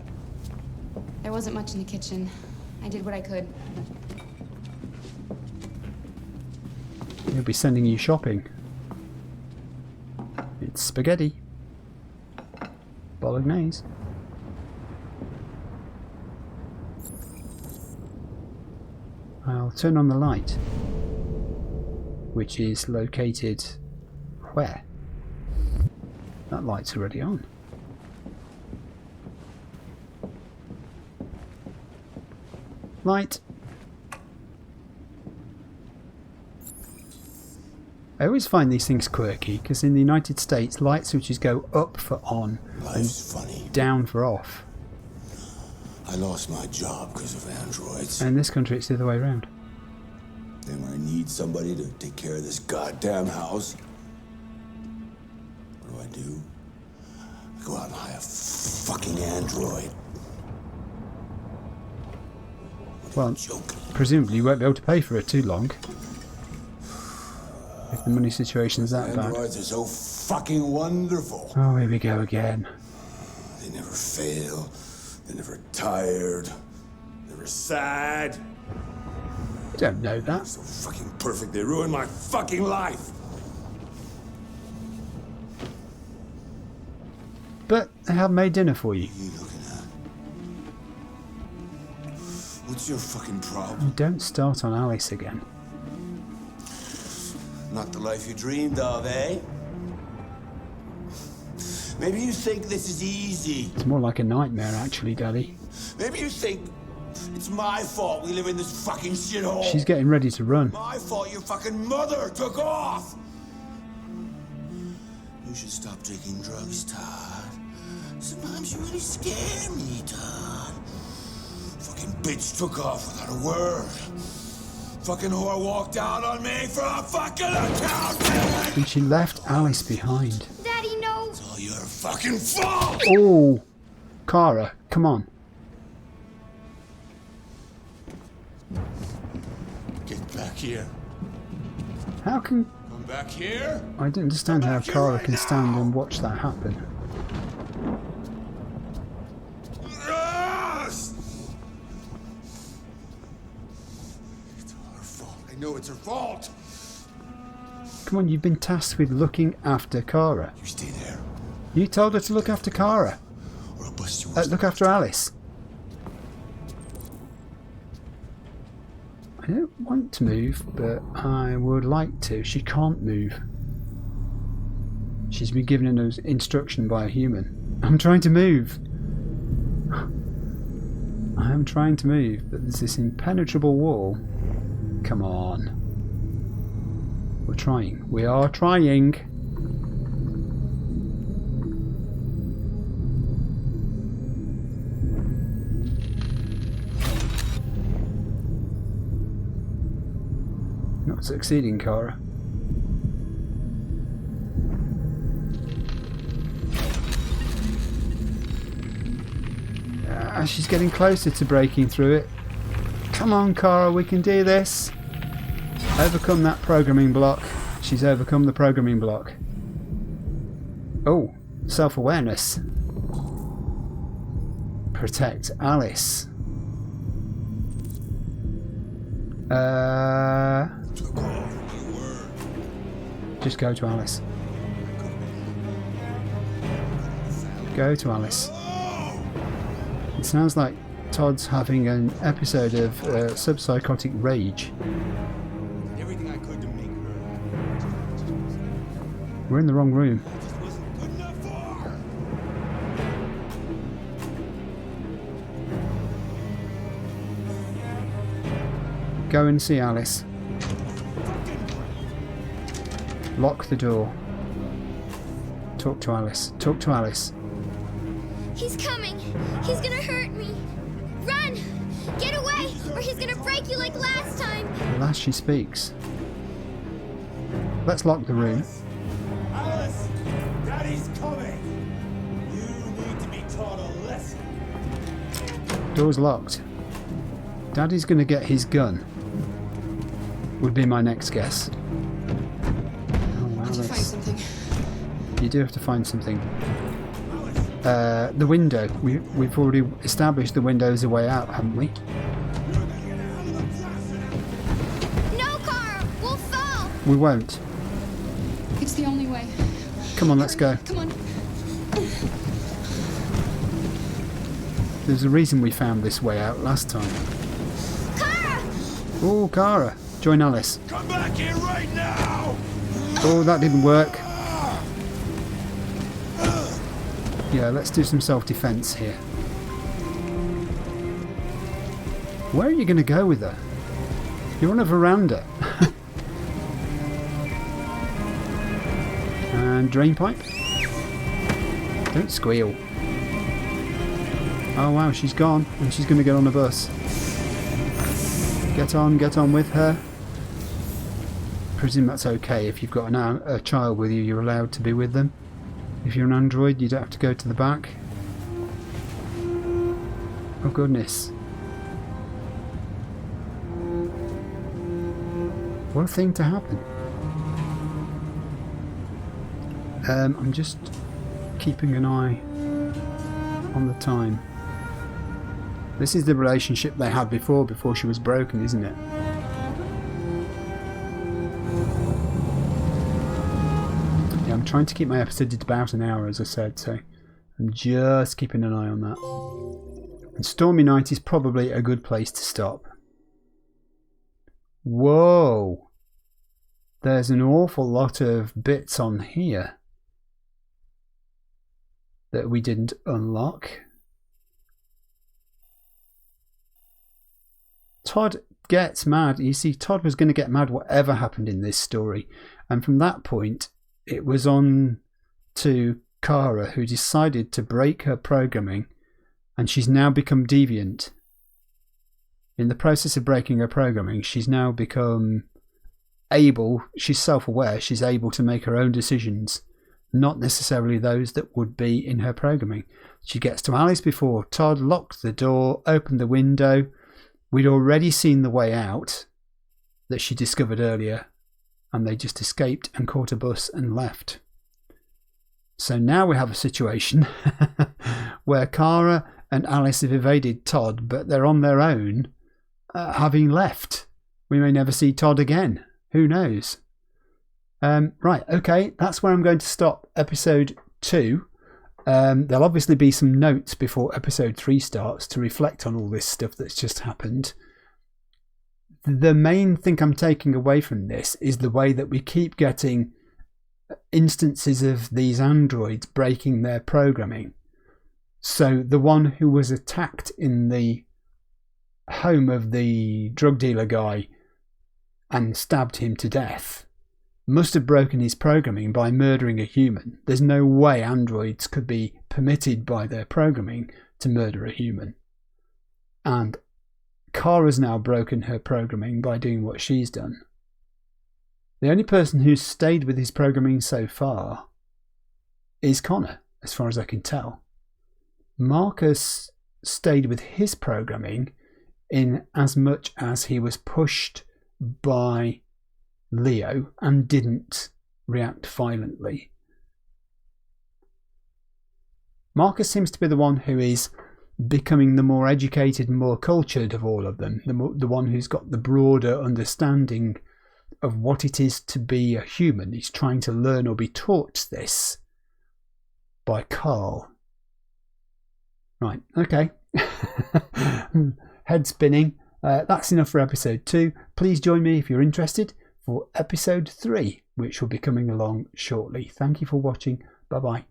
There wasn't much in the kitchen. I did what I could. He'll be sending you shopping. It's spaghetti. Bolognese. I'll turn on the light, which is located where? That light's already on. Light. I always find these things quirky because in the United States light switches go up for on Life's funny. Down for off. I lost my job because of androids. And in this country it's the other way around. Then when I need somebody to take care of this goddamn house, what do? I go out and hire a fucking android. Well, presumably you won't be able to pay for it too long. If the money situation's that bad. Androids are so fucking wonderful. Oh, here we go again. They never fail. They're never tired. Never sad. I don't know that. So fucking perfect. They ruined my fucking life. But they have made dinner for you. What are you looking at? What's your fucking problem? You don't start on Alice again. Not the life you dreamed of, eh? Maybe you think this is easy. It's more like a nightmare, actually, Daddy. Maybe you think it's my fault we live in this fucking shithole. She's getting ready to run. My fault your fucking mother took off. You should stop taking drugs, Todd. Sometimes you really scare me, Todd. Fucking bitch took off without a word. Fucking whore walked out on me for a fucking accountant! And she left Alice behind. Daddy, no! It's all your fucking fault! Oh! Kara, come on. Get back here. How can... Come back here. I don't understand how Kara can stand and watch that happen. Yes! It's all her fault. I know it's her fault. Come on, you've been tasked with looking after Kara. You stay there. You told her to look after Kara. Or I'll bust you. Look after Alice. I don't want to move, but I would like to. She can't move. She's been given an instruction by a human. I'm trying to move. I am trying to move, but there's this impenetrable wall. Come on. We're trying. We are trying. Not succeeding, Kara. She's getting closer to breaking through it. Come on, Kara, we can do this. Overcome that programming block. She's overcome the programming block. Oh, self-awareness. Protect Alice. Just go to Alice. Go to Alice. It sounds like Todd's having an episode of subpsychotic rage. Everything I could to make her. We're in the wrong room. Wasn't good enough for her. Go and see Alice. Lock the door. Talk to Alice. Talk to Alice. He's coming. He's gonna hurt me. Run! Get away, or he's gonna break you like last time. The last she speaks. Let's lock the room. Alice, Daddy's coming. You need to be taught a lesson. Door's locked. Daddy's gonna get his gun. Would be my next guess. Oh, Did you find something? You do have to find something. The window. We've already established the window's a way out, haven't we? No, Carl! We'll fall! We won't. It's the only way. Come on, let's go. Come on. There's a reason we found this way out last time. Kara! Oh, Kara. Join Alice. Come back here right now! Oh, that didn't work. Yeah, let's do some self-defense here. Where are you going to go with her? You're on a veranda. And drain pipe. Don't squeal. Oh wow, she's gone and she's going to get on a bus. Get on with her. Presume that's okay. If you've got a child with you, you're allowed to be with them. If you're an android, you don't have to go to the back. Oh goodness. What a thing to happen. I'm just keeping an eye on the time. This is the relationship they had before she was broken, isn't it? Yeah, I'm trying to keep my episode at about an hour, as I said, so I'm just keeping an eye on that. And Stormy Night is probably a good place to stop. Whoa! There's an awful lot of bits on here that we didn't unlock. Todd gets mad. You see, Todd was going to get mad whatever happened in this story. And from that point, it was on to Kara, who decided to break her programming, and she's now become deviant. In the process of breaking her programming, she's now become able, she's self-aware, she's able to make her own decisions, not necessarily those that would be in her programming. She gets to Alice before Todd, locked the door, opened the window. We'd already seen the way out that she discovered earlier, and they just escaped and caught a bus and left. So now we have a situation where Kara and Alice have evaded Todd, but they're on their own, having left. We may never see Todd again. Who knows? Right, okay, that's where I'm going to stop episode 2. There'll obviously be some notes before episode 3 starts to reflect on all this stuff that's just happened. The main thing I'm taking away from this is the way that we keep getting instances of these androids breaking their programming. So the one who was attacked in the home of the drug dealer guy and stabbed him to death must have broken his programming by murdering a human. There's no way androids could be permitted by their programming to murder a human. And Kara's now broken her programming by doing what she's done. The only person who's stayed with his programming so far is Connor, as far as I can tell. Marcus stayed with his programming in as much as he was pushed by Leo and didn't react violently. Marcus seems to be the one who is becoming the more educated and more cultured of all of them, the one who's got the broader understanding of what it is to be a human. He's trying to learn or be taught this by Carl. Right, okay. Head spinning. That's enough for episode 2. Please join me if you're interested for episode 3, which will be coming along shortly. Thank you for watching. Bye bye.